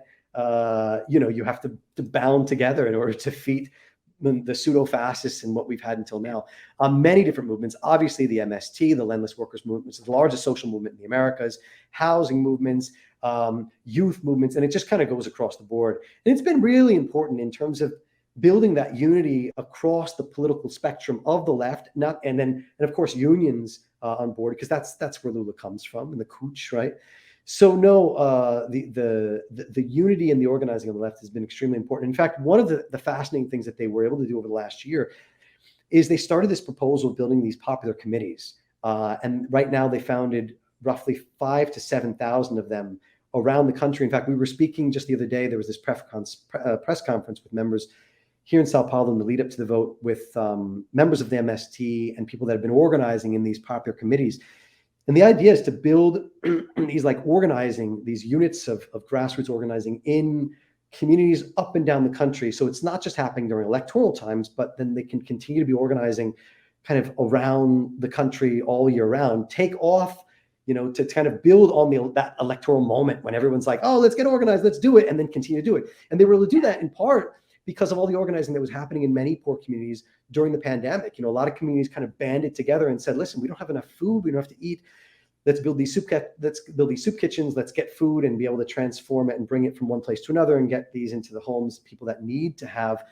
Speaker 1: you have to bound together in order to defeat the pseudo-fascists and what we've had until now. Many different movements, obviously the MST, the Landless Workers Movement, which is the largest social movement in the Americas, housing movements, youth movements, and it just kind of goes across the board. And it's been really important in terms of building that unity across the political spectrum of the left, and of course unions on board, because that's where Lula comes from, in the Cooch, right? So no, the unity and the organizing on the left has been extremely important. In fact, one of the fascinating things that they were able to do over the last year is they started this proposal of building these popular committees, and right now they founded roughly 5,000 to 7,000 of them around the country. In fact, we were speaking just the other day. There was this press conference with members here in Sao Paulo in the lead up to the vote with members of the MST and people that have been organizing in these popular committees. And the idea is to build these these units of grassroots organizing in communities up and down the country. So it's not just happening during electoral times, but then they can continue to be organizing kind of around the country all year round, take off, to kind of build on that electoral moment when everyone's like, oh, let's get organized, let's do it, and then continue to do it. And they were able to do that in part because of all the organizing that was happening in many poor communities during the pandemic. A lot of communities kind of banded together and said, listen, we don't have enough food, we don't have to eat. Let's build these soup kitchens, let's get food and be able to transform it and bring it from one place to another and get these into the homes of people that need to have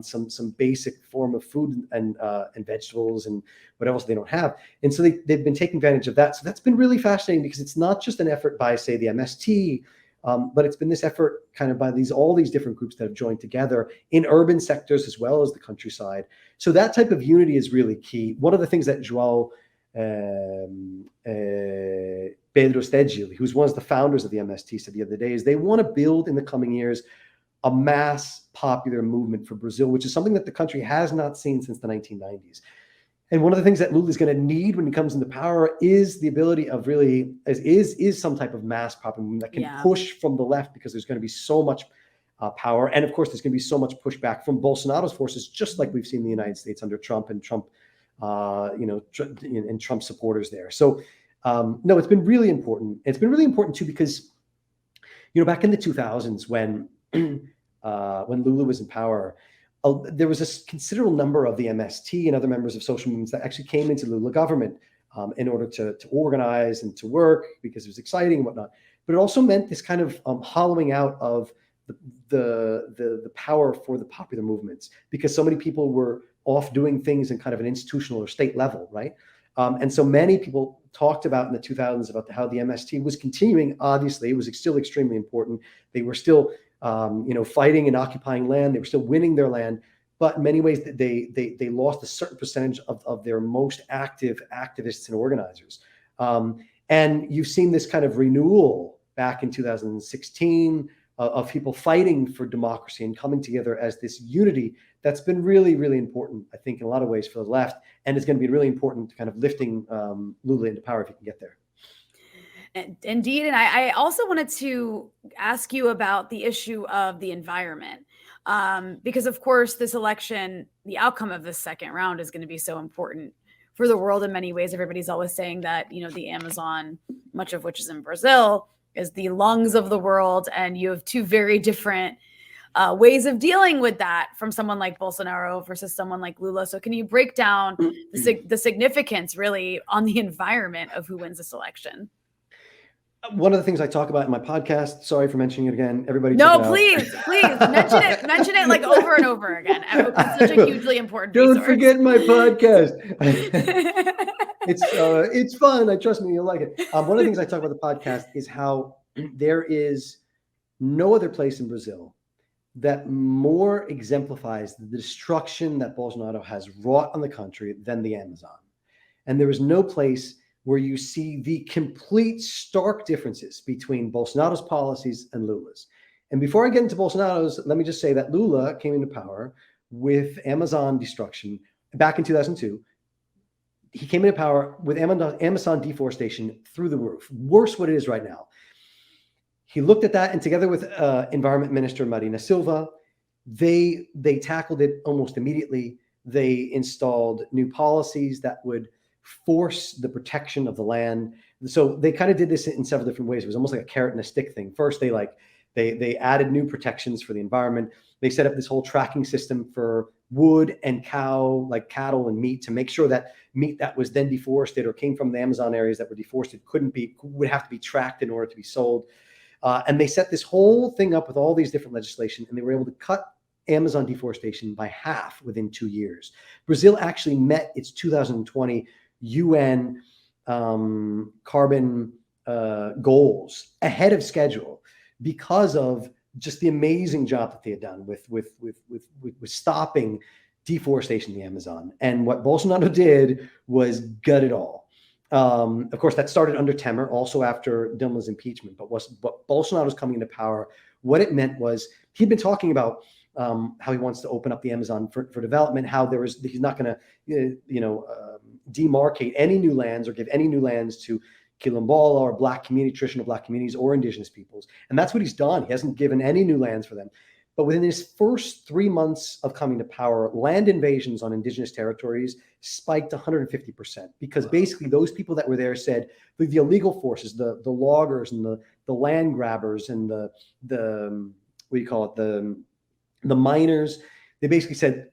Speaker 1: some basic form of food and vegetables and what else they don't have. And so they've been taking advantage of that. So that's been really fascinating, because it's not just an effort by, say, the MST, but it's been this effort kind of by all these different groups that have joined together in urban sectors as well as the countryside. So that type of unity is really key. One of the things that João Pedro Stegil, who's one of the founders of the MST, said the other day, is they want to build in the coming years a mass popular movement for Brazil, which is something that the country has not seen since the 1990s. And one of the things that Lula is going to need when he comes into power is the ability of is some type of mass popular movement that can push from the left, because there's going to be so much power. And of course, there's going to be so much pushback from Bolsonaro's forces, just like we've seen in the United States under Trump and Trump supporters there. So no, it's been really important. It's been really important too, because, back in the 2000s when Lula was in power, there was a considerable number of the MST and other members of social movements that actually came into the Lula government in order to organize and to work, because it was exciting and whatnot. But it also meant this kind of hollowing out of the power for the popular movements, because so many people were off doing things in kind of an institutional or state level, right? And so many people talked about in the 2000s about how the MST was continuing. Obviously, it was still extremely important. They were still, fighting and occupying land. They were still winning their land, but in many ways they lost a certain percentage of their most active activists and organizers. And you've seen this kind of renewal back in 2016 of people fighting for democracy and coming together as this unity that's been really, really important, I think, in a lot of ways for the left, and is going to be really important to kind of lifting Lula into power if he can get there.
Speaker 2: Indeed. And I also wanted to ask you about the issue of the environment. Because, of course, this election, the outcome of this second round is going to be so important for the world in many ways. Everybody's always saying that, the Amazon, much of which is in Brazil, is the lungs of the world. And you have two very different ways of dealing with that from someone like Bolsonaro versus someone like Lula. So can you break down the significance really on the environment of who wins this election?
Speaker 1: One of the things I talk about in my podcast, sorry for mentioning it again, everybody.
Speaker 2: No, please mention it like over and over again. It's such a hugely important resource.
Speaker 1: Don't forget my podcast. It's fun. Trust me, you'll like it. One of the things I talk about the podcast is how there is no other place in Brazil that more exemplifies the destruction that Bolsonaro has wrought on the country than the Amazon. And there is no place where you see the complete stark differences between Bolsonaro's policies and Lula's. And before I get into Bolsonaro's, let me just say that Lula came into power with Amazon destruction back in 2002. He came into power with Amazon deforestation through the roof, worse what it is right now. He looked at that, and together with Environment Minister Marina Silva, they tackled it almost immediately. They installed new policies that would force the protection of the land. So they kind of did this in several different ways. It was almost like a carrot and a stick thing. First, they added new protections for the environment. They set up this whole tracking system for wood and cattle and meat, to make sure that meat that was then deforested or came from the Amazon areas that were deforested would have to be tracked in order to be sold. And they set this whole thing up with all these different legislation, and they were able to cut Amazon deforestation by half within 2 years. Brazil actually met its 2020 UN carbon goals ahead of schedule because of just the amazing job that they had done with stopping deforestation in the Amazon. And what Bolsonaro did was gut it all. Of course, that started under Temer, also after Dilma's impeachment. But what Bolsonaro's coming into power, what it meant was he'd been talking about how he wants to open up the Amazon for development, how he's not going to, demarcate any new lands or give any new lands to Quilombola or traditional Black communities or indigenous peoples. And that's what he's done. He hasn't given any new lands for them. But within his first 3 months of coming to power, land invasions on indigenous territories spiked 150%, because basically those people that were there said the illegal forces, the loggers and the land grabbers and the miners, they basically said,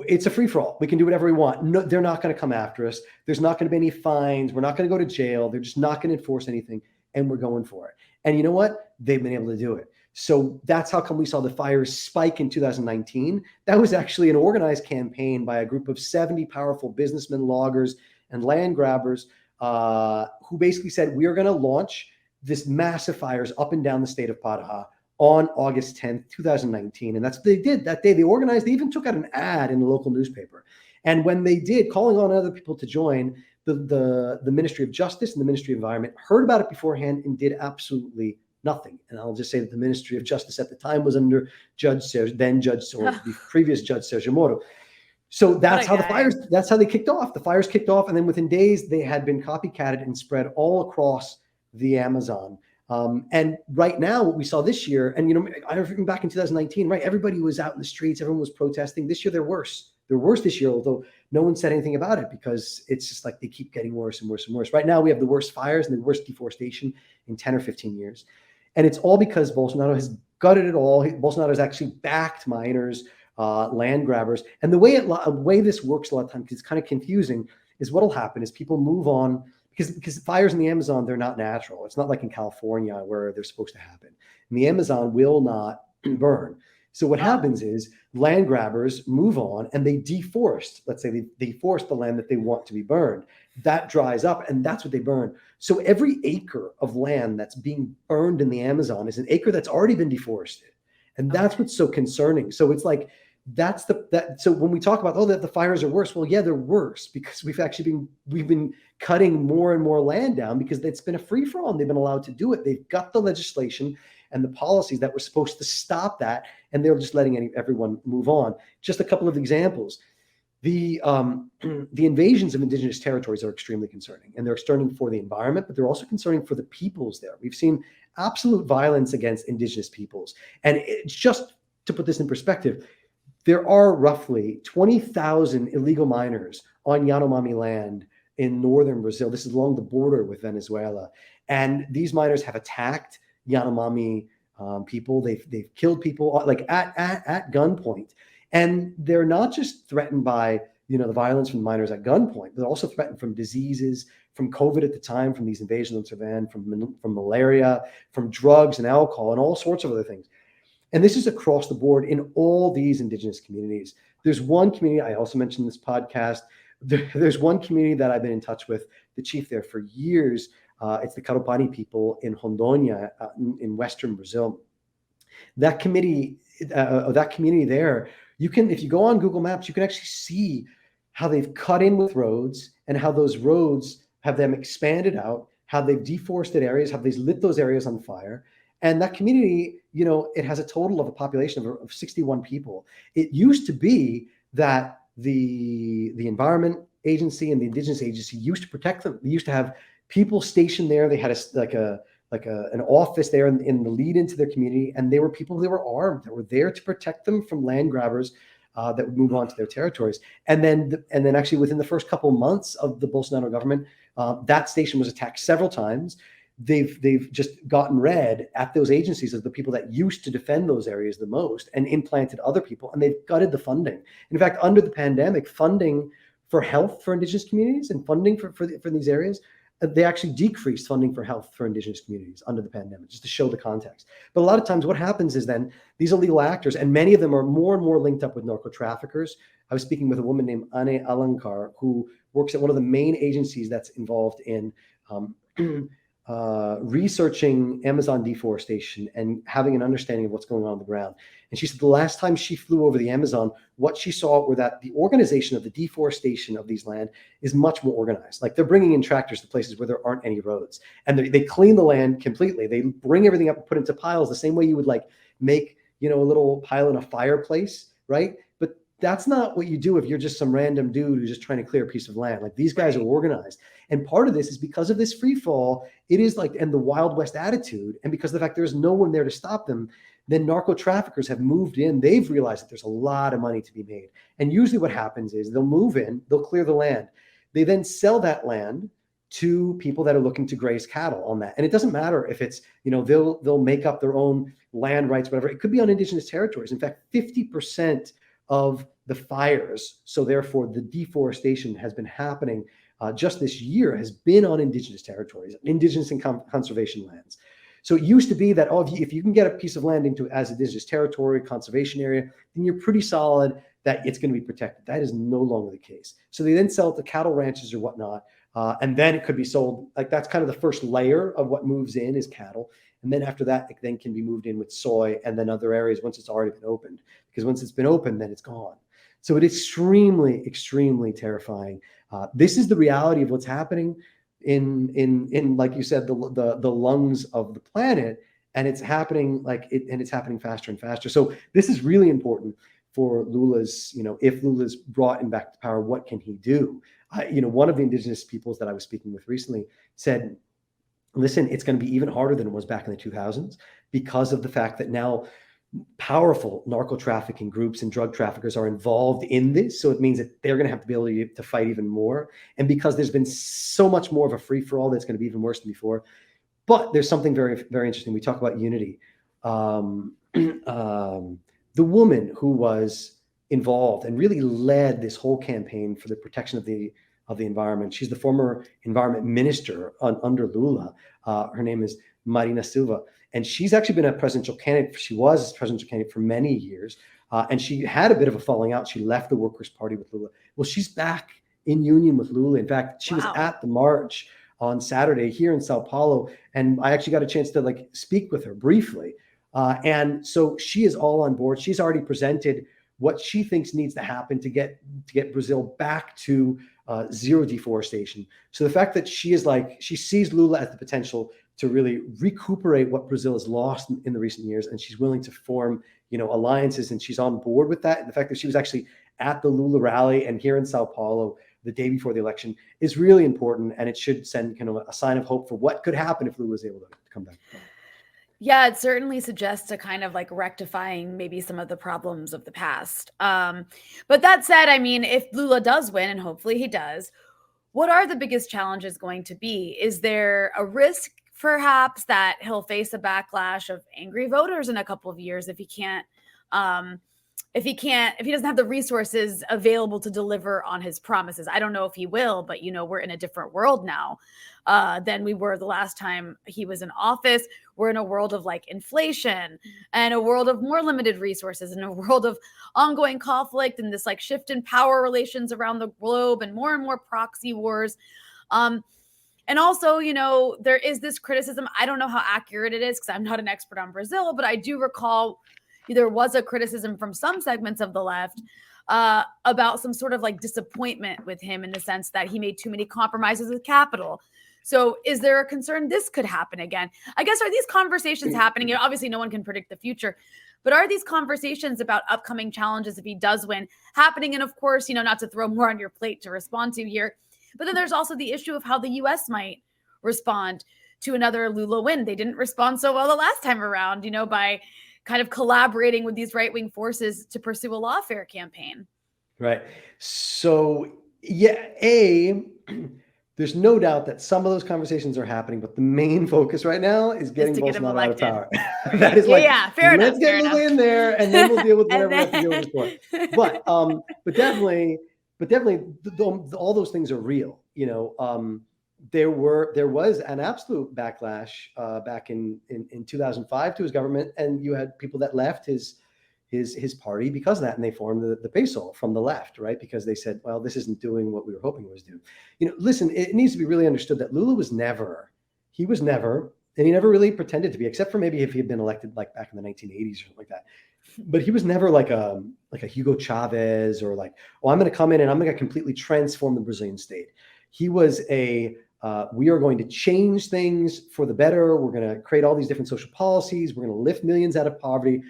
Speaker 1: it's a free-for-all. We can do whatever we want. No, they're not going to come after us. There's not going to be any fines. We're not going to go to jail. They're just not going to enforce anything, and we're going for it. And you know what? They've been able to do it. So that's how come we saw the fires spike in 2019. That was actually an organized campaign by a group of 70 powerful businessmen, loggers, and land grabbers who basically said, we are going to launch this massive fires up and down the state of Pará on August 10th, 2019. And that's what they did that day. They organized, they even took out an ad in the local newspaper. And when they did, calling on other people to join, the Ministry of Justice and the Ministry of Environment heard about it beforehand and did absolutely nothing. And I'll just say that the Ministry of Justice at the time was under the previous Judge Sergio Moro. So that's how that's how they kicked off. The fires kicked off, and then within days, they had been copycatted and spread all across the Amazon. And right now, what we saw this year, and I remember back in 2019, right? Everybody was out in the streets, everyone was protesting. This year, they're worse. They're worse this year, although no one said anything about it, because it's just like they keep getting worse and worse and worse. Right now, we have the worst fires and the worst deforestation in 10 or 15 years. And it's all because Bolsonaro has gutted it all. Bolsonaro has actually backed miners, land grabbers. And the way this works a lot of times, because it's kind of confusing, is what'll happen is people move on, because fires in the Amazon, they're not natural. It's not like in California where they're supposed to happen. And the Amazon will not burn. So what happens is land grabbers move on and they deforest. Let's say they deforest the land that they want to be burned. That dries up, and that's what they burn. So every acre of land that's being burned in the Amazon is an acre that's already been deforested. And that's what's so concerning. So it's like So when we talk about, that the fires are worse, well, yeah, they're worse because we've been cutting more and more land down because it's been a free for all and they've been allowed to do it. They've got the legislation and the policies that were supposed to stop that, and they're just letting everyone move on. Just a couple of examples. The invasions of indigenous territories are extremely concerning, and they're concerning for the environment, but they're also concerning for the peoples there. We've seen absolute violence against indigenous peoples. And it's just to put this in perspective, there are roughly 20,000 illegal miners on Yanomami land in northern Brazil. This is along the border with Venezuela. And these miners have attacked Yanomami people. They've killed people like at gunpoint. And they're not just threatened by, the violence from the miners at gunpoint, they're also threatened from diseases, from COVID at the time, from these invasions of Sudan, from malaria, from drugs and alcohol, and all sorts of other things. And this is across the board in all these indigenous communities. There's one community, I also mentioned in this podcast, there's one community that I've been in touch with, the chief there for years. It's the Carupani people in Rondônia, in Western Brazil. That community there, if you go on Google Maps, you can actually see how they've cut in with roads and how those roads have them expanded out, how they've deforested areas, how they've lit those areas on fire. And that community, it has a total of a population of 61 people. It used to be that the Environment Agency and the Indigenous Agency used to protect them. They used to have people stationed there. They had an office there in the lead into their community, and they were people that were armed, that were there to protect them from land grabbers that would move on to their territories. And then actually within the first couple of months of the Bolsonaro government, that station was attacked several times. They've just gotten rid at those agencies of the people that used to defend those areas the most and implanted other people, and they've gutted the funding. In fact, under the pandemic, funding for health for indigenous communities and funding for these areas, they actually decreased funding for health for indigenous communities under the pandemic, just to show the context. But a lot of times what happens is then these illegal actors, and many of them are more and more linked up with narco traffickers. I was speaking with a woman named Ane Alankar, who works at one of the main agencies that's involved in researching Amazon deforestation and having an understanding of what's going on the ground. And she said the last time she flew over the Amazon, what she saw were that the organization of the deforestation of these land is much more organized. Like they're bringing in tractors to places where there aren't any roads, and they clean the land completely. They bring everything up and put it into piles the same way you would like make, a little pile in a fireplace, right? But that's not what you do if you're just some random dude who's just trying to clear a piece of land. Like these guys are organized. And part of this is because of this free fall, it is like, and the Wild West attitude, and because of the fact there's no one there to stop them, then narco traffickers have moved in. They've realized that there's a lot of money to be made. And usually what happens is they'll move in, they'll clear the land. They then sell that land to people that are looking to graze cattle on that. And it doesn't matter if it's, they'll make up their own land rights, whatever. It could be on indigenous territories. In fact, 50% of the fires, so therefore the deforestation has been happening just this year, has been on indigenous territories, indigenous and conservation lands. So it used to be that, if you can get a piece of land into as indigenous territory, conservation area, then you're pretty solid that it's going to be protected. That is no longer the case. So they then sell it to cattle ranches or whatnot, and then it could be sold. Like that's kind of the first layer of what moves in is cattle. And then after that, it then can be moved in with soy and then other areas once it's already been opened. Because once it's been opened, then it's gone. So it's extremely, extremely terrifying. This is the reality of what's happening in like you said, the lungs of the planet, and it's happening and it's happening faster and faster. So this is really important for Lula's, if Lula's brought him back to power, what can he do? One of the indigenous peoples that I was speaking with recently said, listen, it's going to be even harder than it was back in the 2000s because of the fact that now powerful narco trafficking groups and drug traffickers are involved in this. So it means that they're going to have the ability to fight even more. And because there's been so much more of a free for all, that's going to be even worse than before. But there's something very, very interesting. We talk about unity. The woman who was involved and really led this whole campaign for the protection of the environment. She's the former environment minister under Lula. Her name is Marina Silva. And she's actually been a presidential candidate. She was a presidential candidate for many years. And she had a bit of a falling out. She left the Workers' Party with Lula. Well, she's back in union with Lula. In fact, she was at the march on Saturday here in Sao Paulo. And I actually got a chance to speak with her briefly. And so she is all on board. She's already presented what she thinks needs to happen to get Brazil back to zero deforestation. So the fact that she sees Lula as the potential to really recuperate what Brazil has lost in the recent years, and she's willing to form, alliances, and she's on board with that. And the fact that she was actually at the Lula rally and here in Sao Paulo the day before the election is really important, and it should send kind of a sign of hope for what could happen if Lula was able to come back.
Speaker 2: Yeah, it certainly suggests a kind of like rectifying maybe some of the problems of the past. But that said, I mean, if Lula does win, and hopefully he does, what are the biggest challenges going to be? Is there a risk perhaps that he'll face a backlash of angry voters in a couple of years if he doesn't have the resources available to deliver on his promises? I don't know if he will, but we're in a different world now than we were the last time he was in office. We're in a world of like inflation and a world of more limited resources and a world of ongoing conflict and this like shift in power relations around the globe and more proxy wars. And also, there is this criticism. I don't know how accurate it is because I'm not an expert on Brazil, but I do recall there was a criticism from some segments of the left about some sort of like disappointment with him in the sense that he made too many compromises with capital. So is there a concern this could happen again? I guess, are these conversations happening? Obviously, no one can predict the future, but are these conversations about upcoming challenges if he does win happening? And of course, not to throw more on your plate to respond to here, but then there's also the issue of how the U.S. might respond to another Lula win. They didn't respond so well the last time around, by kind of collaborating with these right-wing forces to pursue a lawfare campaign.
Speaker 1: Right. So, there's no doubt that some of those conversations are happening, but the main focus right now is getting Bolsonaro out of power. That is fair enough. Let's get Lula in there, and then we'll deal with whatever we have to deal with before. But definitely, all those things are real. There was an absolute backlash back in 2005 to his government, and you had people that left his party because of that, and they formed the PSOL from the left, right? Because they said, well, this isn't doing what we were hoping it was doing. Listen, it needs to be really understood that Lula was never, and he never really pretended to be, except for maybe if he had been elected like back in the 1980s or something like that. But he was never like a Hugo Chavez or like, I'm going to come in and I'm going to completely transform the Brazilian state. He was we are going to change things for the better. We're going to create all these different social policies. We're going to lift millions out of poverty.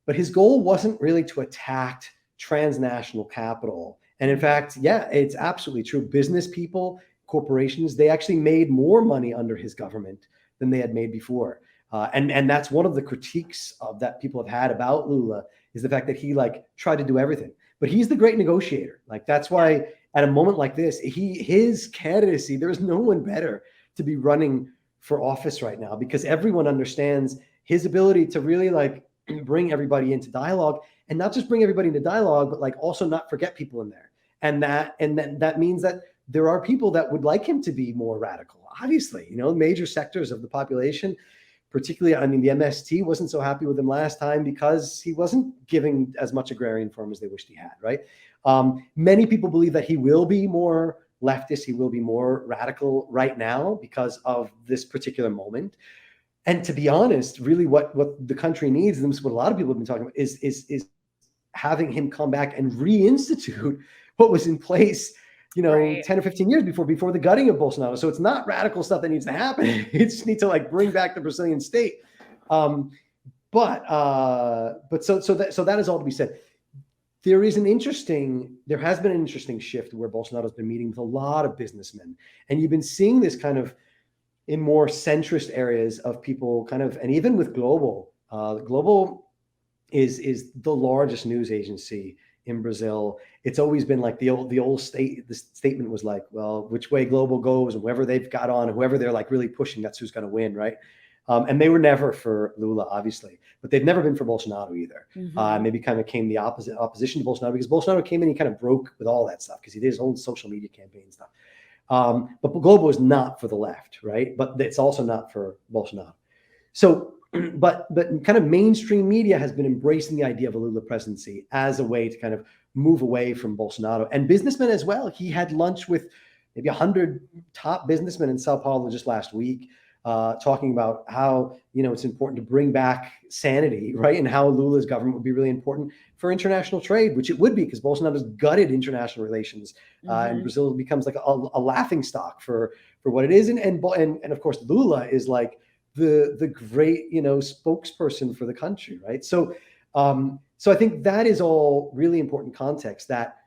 Speaker 1: But his goal wasn't really to attack transnational capital. And in fact, it's absolutely true. Business people, corporations, they actually made more money under his government than they had made before. And that's one of the critiques that people have had about Lula, is the fact that he tried to do everything. But he's the great negotiator. That's why at a moment like this, his candidacy, there's no one better to be running for office right now, because everyone understands his ability to really bring everybody into dialogue, and not just bring everybody into dialogue, but also not forget people in there. And that means that there are people that would like him to be more radical. Obviously, major sectors of the population, particularly, the MST wasn't so happy with him last time because he wasn't giving as much agrarian reform as they wished he had, right? Many people believe that he will be more leftist, he will be more radical right now because of this particular moment. And to be honest, really what the country needs, and this is what a lot of people have been talking about, is having him come back and reinstitute what was in place, right, 10 or 15 years before the gutting of Bolsonaro. So it's not radical stuff that needs to happen. It just needs to bring back the Brazilian state. But that is all to be said. There has been an interesting shift where Bolsonaro's been meeting with a lot of businessmen, and you've been seeing this kind of in more centrist areas of people and even with Global. Global is the largest news agency in Brazil. It's always been the statement was well, which way Global goes, and whoever they've got on, whoever they're really pushing, that's who's going to win, right? And they were never for Lula, obviously, but they've never been for Bolsonaro either. Mm-hmm. Maybe came the opposition to Bolsonaro, because Bolsonaro came in, he kind of broke with all that stuff because he did his own social media campaign and stuff. But Globo is not for the left, right? But it's also not for Bolsonaro. So, but kind of mainstream media has been embracing the idea of a Lula presidency as a way to kind of move away from Bolsonaro, and businessmen as well. He had lunch with maybe 100 top businessmen in Sao Paulo just last week. talking about how, it's important to bring back sanity, right? And how Lula's government would be really important for international trade, which it would be, because Bolsonaro's gutted international relations, and Brazil becomes like a laughing stock for what it is. And of course, Lula is like the great, spokesperson for the country, right? So I think that is all really important context, that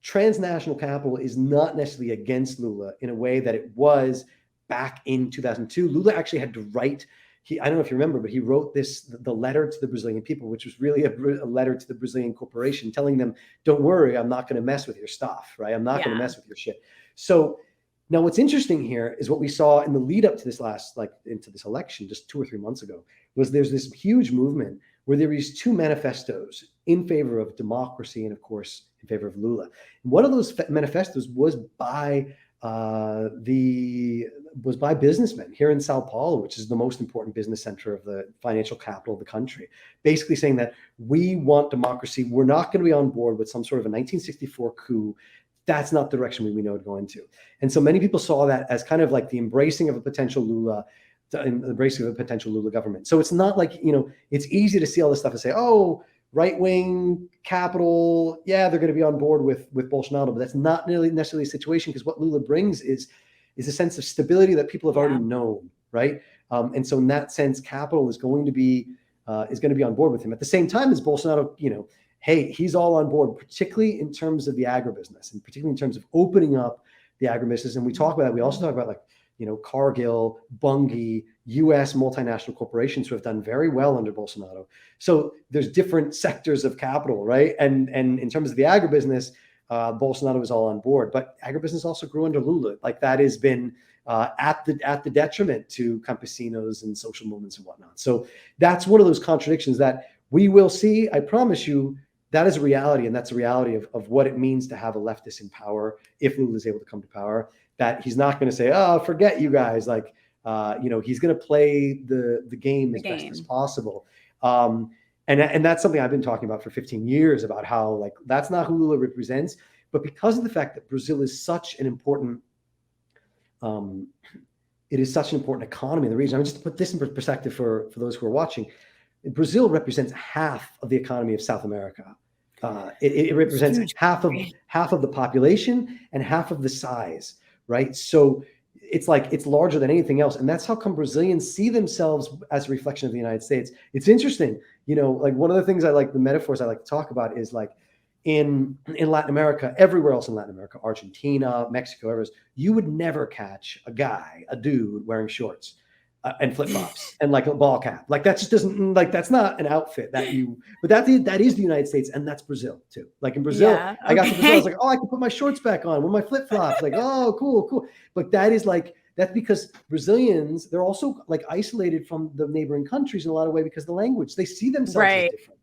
Speaker 1: transnational capital is not necessarily against Lula in a way that it was back in 2002. Lula actually had to write, I don't know if you remember, but he wrote the letter to the Brazilian people, which was really a letter to the Brazilian corporation telling them, don't worry, I'm not going to mess with your stuff, right? I'm not going to mess with your shit. So now what's interesting here is what we saw in the lead up to this into this election just 2 or 3 months ago, was there's this huge movement where there is 2 manifestos in favor of democracy and, of course, in favor of Lula. And one of those manifestos was by businessmen here in Sao Paulo, which is the most important business center of the financial capital of the country, basically saying that we want democracy. We're not going to be on board with some sort of a 1964 coup. That's not the direction we know to go into. And so many people saw that as kind of like the embracing of a potential Lula government. So it's not like, it's easy to see all this stuff and say, oh, right-wing capital, yeah, they're going to be on board with Bolsonaro, but that's not really necessarily the situation, because what Lula brings is a sense of stability that people have already known, right? And so in that sense, capital is going to be on board with him. At the same time as Bolsonaro, hey, he's all on board, particularly in terms of the agribusiness, and particularly in terms of opening up the agribusiness. And we talk about that. We also talk about Cargill, Bunge, U.S. multinational corporations who have done very well under Bolsonaro. So there's different sectors of capital, right? And in terms of the agribusiness, Bolsonaro is all on board, but agribusiness also grew under Lula. Like, that has been at the detriment to campesinos and social movements and whatnot. So that's one of those contradictions that we will see. I promise you, that is a reality, and that's a reality of what it means to have a leftist in power if Lula is able to come to power. That he's not going to say, oh, forget you guys. Like, he's going to play the game as best as possible. And that's something I've been talking about for 15 years, about how that's not who Lula represents. But because of the fact that Brazil is such an important, it is such an important economy in the region. I mean, just to put this in perspective for those who are watching, Brazil represents half of the economy of South America. It represents half of the population and half of the size, right? So it's larger than anything else. And that's how come Brazilians see themselves as a reflection of the United States. It's interesting, one of the things the metaphors I like to talk about is in Latin America, everywhere else in Latin America, Argentina, Mexico, everywhere, you would never catch a dude wearing shorts and flip-flops and a ball cap. That just doesn't, that's not an outfit but that is the United States, and that's Brazil too. In Brazil, I got to Brazil, I was like, oh, I can put my shorts back on with my flip-flops. Oh, cool. But that is that's because Brazilians, they're also isolated from the neighboring countries in a lot of ways because of the language. They see themselves as different,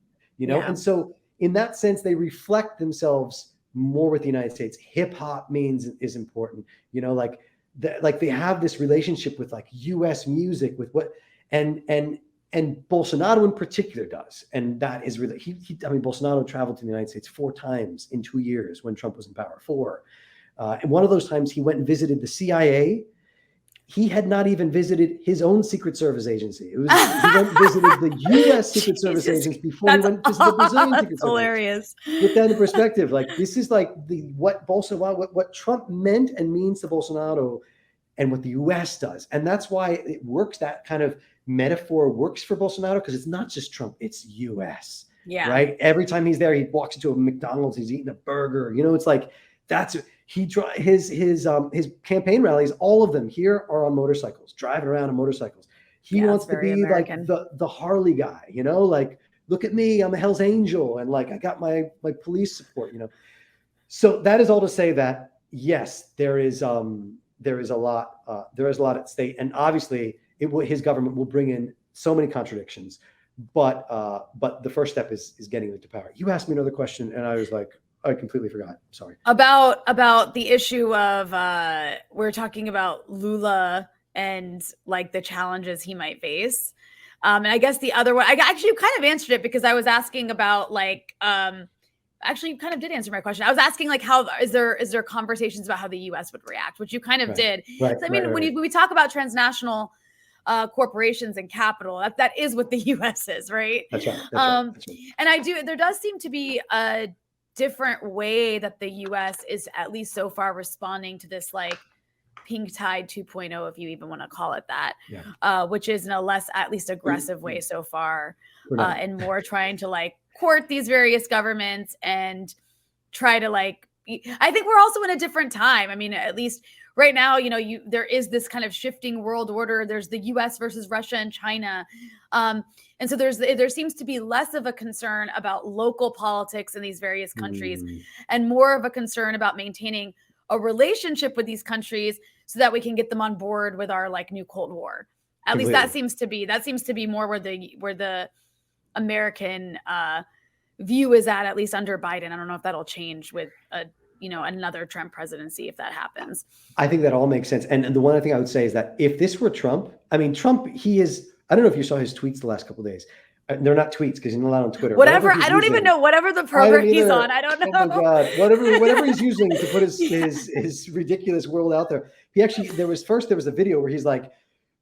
Speaker 1: And so in that sense, they reflect themselves more with the United States. Hip hop is important, they have this relationship with U.S. music, with what and Bolsonaro in particular does, and that is really Bolsonaro traveled to the United States 4 times in 2 years when Trump was in power. 4, and one of those times he went and visited the CIA. He had not even visited his own Secret Service agency. He went and visited the U.S. Secret Service agency before he went to the Brazilian Secret Service.
Speaker 2: Hilarious.
Speaker 1: Put that in perspective. This is what Trump meant and means to Bolsonaro, and what the U.S. does, and that's why it works. That kind of metaphor works for Bolsonaro, because it's not just Trump; it's U.S.
Speaker 2: Yeah.
Speaker 1: Right. Every time he's there, he walks into a McDonald's, he's eating a burger. It's that's. His campaign rallies, all of them here are on motorcycles, driving around on motorcycles. He wants to be American. The Harley guy, look at me, I'm a Hell's Angel, and I got my police support, So that is all to say that yes, there is a lot at stake, and obviously his government will bring in so many contradictions, but the first step is getting it to power. You asked me another question, and I was like, I completely forgot. Sorry.
Speaker 2: About the issue of we're talking about Lula and the challenges he might face. And I guess the other one, I actually kind of answered it, because I was asking about actually you kind of did answer my question. I was asking how is there conversations about how the US would react, which you kind of did.
Speaker 1: Right.
Speaker 2: So, when we talk about transnational corporations and capital. That is what the U.S. is, right?
Speaker 1: That's right. That's right.
Speaker 2: And there does seem to be a different way that the U.S. is, at least so far, responding to this like pink tide 2.0, if you even want to call it that, which is in a less, at least aggressive way so far, and more trying to like court these various governments and try to like, I think we're also in a different time. I mean, at least right now, there is this kind of shifting world order. There's the US versus Russia and China. And so there seems to be less of a concern about local politics in these various countries and more of a concern about maintaining a relationship with these countries so that we can get them on board with our like new Cold War. At least that seems to be more where the American view is at least under Biden. I don't know if that'll change with another Trump presidency if that happens.
Speaker 1: I think that all makes sense. And the one thing I would say is that if this were Trump, I mean, Trump, I don't know if you saw his tweets the last couple of days. They're not tweets because he's not allowed on Twitter.
Speaker 2: Whatever I don't even know. Whatever the program he's on, I don't know.
Speaker 1: Oh my God. Whatever he's using to put his ridiculous world out there. He actually, there was a video where he's like,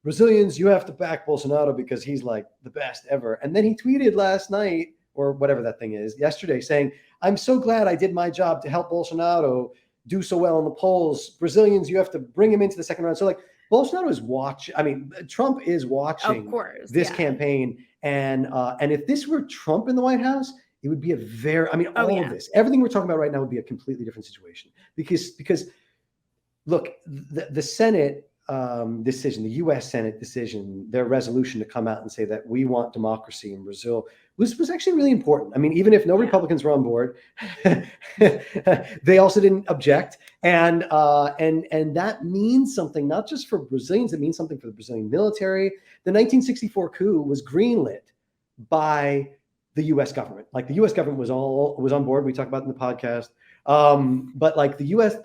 Speaker 1: Brazilians, you have to back Bolsonaro because he's like the best ever. And then he tweeted last night, or whatever that thing is, yesterday, saying, I'm so glad I did my job to help Bolsonaro do so well in the polls. Brazilians, you have to bring him into the second round. So like Bolsonaro is watching. I mean, Trump is watching this campaign. And if this were Trump in the White House, it would be of this, everything we're talking about right now would be a completely different situation because look, the Senate decision, the U.S. Senate decision, their resolution to come out and say that we want democracy in Brazil was actually really important. I mean, even if no Republicans were on board, they also didn't object, and that means something not just for Brazilians. It means something for the Brazilian military. The 1964 coup was greenlit by the U.S. government. Like the U.S. government was on board. We talked about it in the podcast, but like the U.S.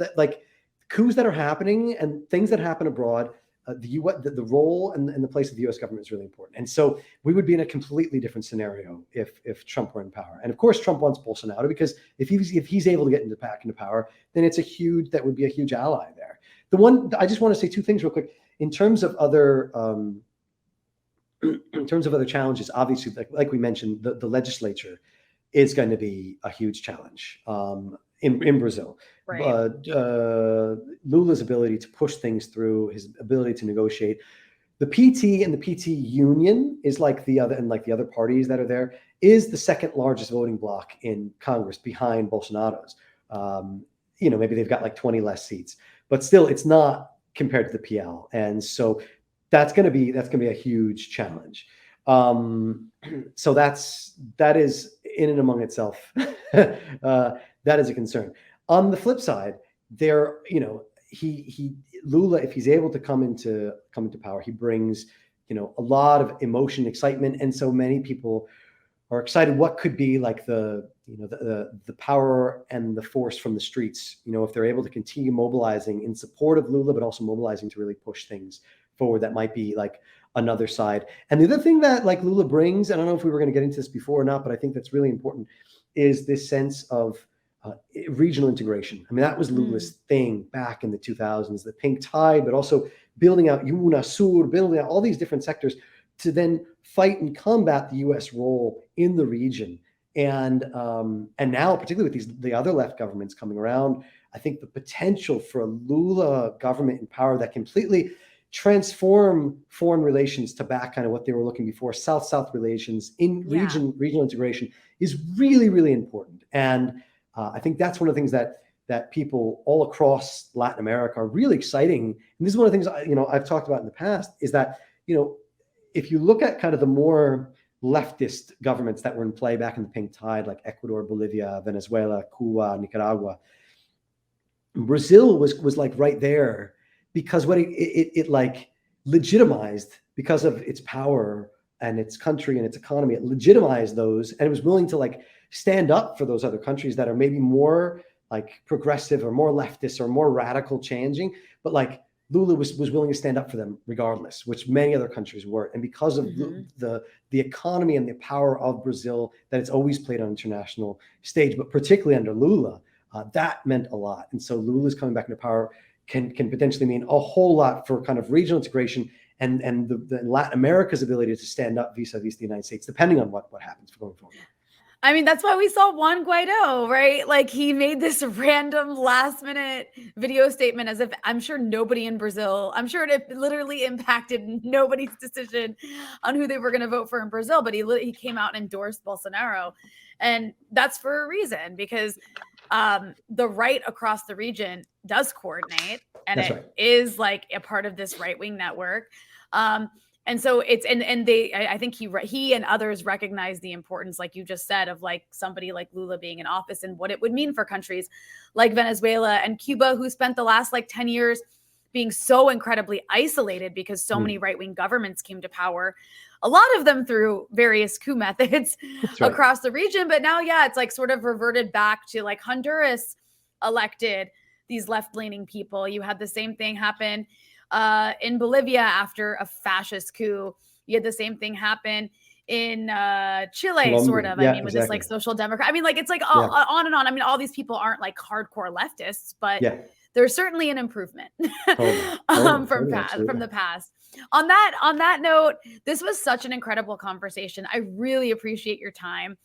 Speaker 1: coups that are happening and things that happen abroad, the role and the place of the U.S. government is really important. And so we would be in a completely different scenario if Trump were in power. And of course, Trump wants Bolsonaro because if he's able to get back into power, then that would be a huge ally there. I just want to say two things real quick in terms of other challenges. Obviously, like we mentioned, the legislature is going to be a huge challenge in Brazil.
Speaker 2: Right.
Speaker 1: Lula's ability to push things through, his ability to negotiate. The PT and the PT union is like the other parties that are there is the second largest voting bloc in Congress behind Bolsonaro's. Maybe they've got like 20 less seats, but still it's not compared to the PL. And so that's going to be a huge challenge. So that is in and among itself, that is a concern. On the flip side, Lula, if he's able to come into power, he brings, a lot of emotion, excitement, and so many people are excited. What could be like the power and the force from the streets? If they're able to continue mobilizing in support of Lula, but also mobilizing to really push things forward, that might be like another side. And the other thing that like Lula brings, I don't know if we were going to get into this before or not, but I think that's really important, is this sense of regional integration. I mean, that was Lula's thing back in the 2000s, the pink tide, but also building out UNASUR, building out all these different sectors to then fight and combat the U.S. role in the region. And now, particularly with the other left governments coming around, I think the potential for a Lula government in power that completely transform foreign relations to back kind of what they were looking before, South-South relations in regional integration is really, really important. And I think that's one of the things that people all across Latin America are really exciting. And this is one of the things I've talked about in the past is that if you look at kind of the more leftist governments that were in play back in the pink tide, like Ecuador, Bolivia, Venezuela, Cuba, Nicaragua, Brazil was like right there because what it like legitimized because of its power and its country and its economy, it legitimized those, and it was willing to like stand up for those other countries that are maybe more like progressive or more leftist or more radical changing, but like Lula was willing to stand up for them regardless, which many other countries weren't. And because of the economy and the power of Brazil, that it's always played on international stage, but particularly under Lula, that meant a lot. And so Lula's coming back into power can potentially mean a whole lot for kind of regional integration and the Latin America's ability to stand up vis-a-vis the United States, depending on what happens going forward.
Speaker 2: I mean, that's why we saw Juan Guaido, right? Like he made this random last minute video statement as if I'm sure nobody in Brazil, I'm sure it literally impacted nobody's decision on who they were going to vote for in Brazil. But he came out and endorsed Bolsonaro. And that's for a reason, because the right across the region does coordinate, and
Speaker 1: That's
Speaker 2: it
Speaker 1: right.
Speaker 2: is like a part of this right-wing network. And so it's, and they, I think he and others recognize the importance, like you just said, of like somebody like Lula being in office and what it would mean for countries like Venezuela and Cuba, who spent the last like 10 years being so incredibly isolated because so many right-wing governments came to power, a lot of them through various coup methods across the region. But now, yeah, it's like sort of reverted back to like Honduras elected these left-leaning people. You had the same thing happen in Bolivia after a fascist coup. You had the same thing happen in Chile,
Speaker 1: Colombia.
Speaker 2: sort of.
Speaker 1: Yeah,
Speaker 2: I mean, with this like social democrat. I mean, like it's like on and on. I mean, all these people aren't like hardcore leftists, but there's certainly an improvement from the past. On that note, this was such an incredible conversation. I really appreciate your time.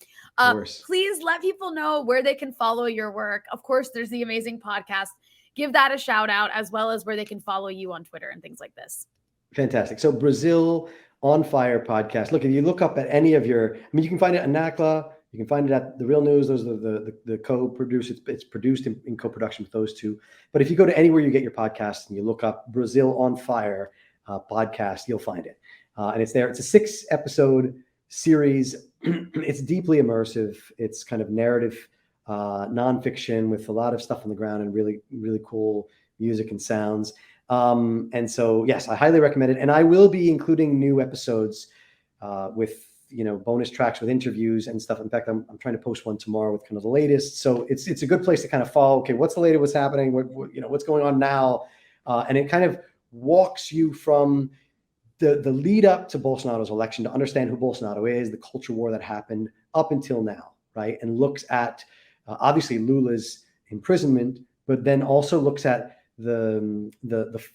Speaker 2: Please let people know where they can follow your work. Of course, there's the amazing podcast. Give that a shout out, as well as where they can follow you on Twitter and things like this. Fantastic.
Speaker 1: So Brazil on Fire podcast. Look, if you look up at any of your, I mean, you can find it at NACLA. You can find it at The Real News. Those are the co-produced. It's produced in co-production with those two. But if you go to anywhere you get your podcasts and you look up Brazil on Fire podcast, you'll find it. And it's there. It's a 6-episode series. It's deeply immersive. It's kind of narrative nonfiction with a lot of stuff on the ground and really, really cool music and sounds. And so, yes, I highly recommend it. And I will be including new episodes with, bonus tracks with interviews and stuff. In fact, I'm trying to post one tomorrow with kind of the latest. So it's a good place to kind of follow, okay, what's the latest, what's happening, what's going on now. And it kind of walks you from the lead up to Bolsonaro's election to understand who Bolsonaro is, the culture war that happened up until now, right? And looks at obviously Lula's imprisonment, but then also looks at the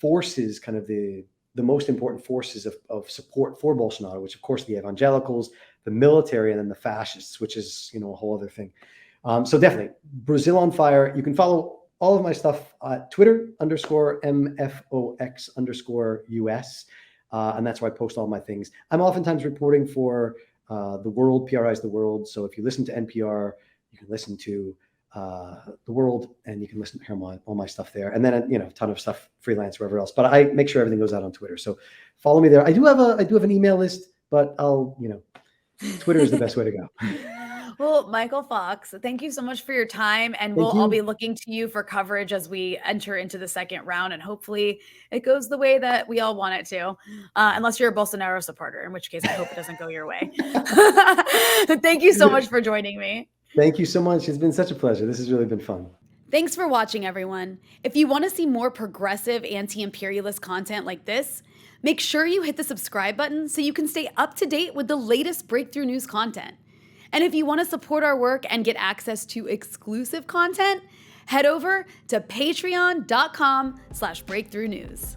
Speaker 1: forces, kind of the most important forces of support for Bolsonaro, which of course the evangelicals, the military, and then the fascists, which is a whole other thing. So definitely Brazil on Fire. You can follow all of my stuff at Twitter _MFOX_US. And that's where I post all my things. I'm oftentimes reporting for The World, PRI's The World. So if you listen to NPR, you can listen to The World, and you can listen to all my stuff there. And then a ton of stuff freelance wherever else. But I make sure everything goes out on Twitter. So follow me there. I do have an email list, but Twitter is the best way to go.
Speaker 2: Well, Michael Fox, thank you so much for your time. And I'll be looking to you for coverage as we enter into the second round. And hopefully it goes the way that we all want it to, unless you're a Bolsonaro supporter, in which case I hope it doesn't go your way. Thank you so much for joining me.
Speaker 1: Thank you so much. It's been such a pleasure. This has really been fun.
Speaker 2: Thanks for watching, everyone. If you want to see more progressive anti-imperialist content like this, make sure you hit the subscribe button so you can stay up to date with the latest breakthrough news content. And if you want to support our work and get access to exclusive content, head over to patreon.com/breakthroughnews.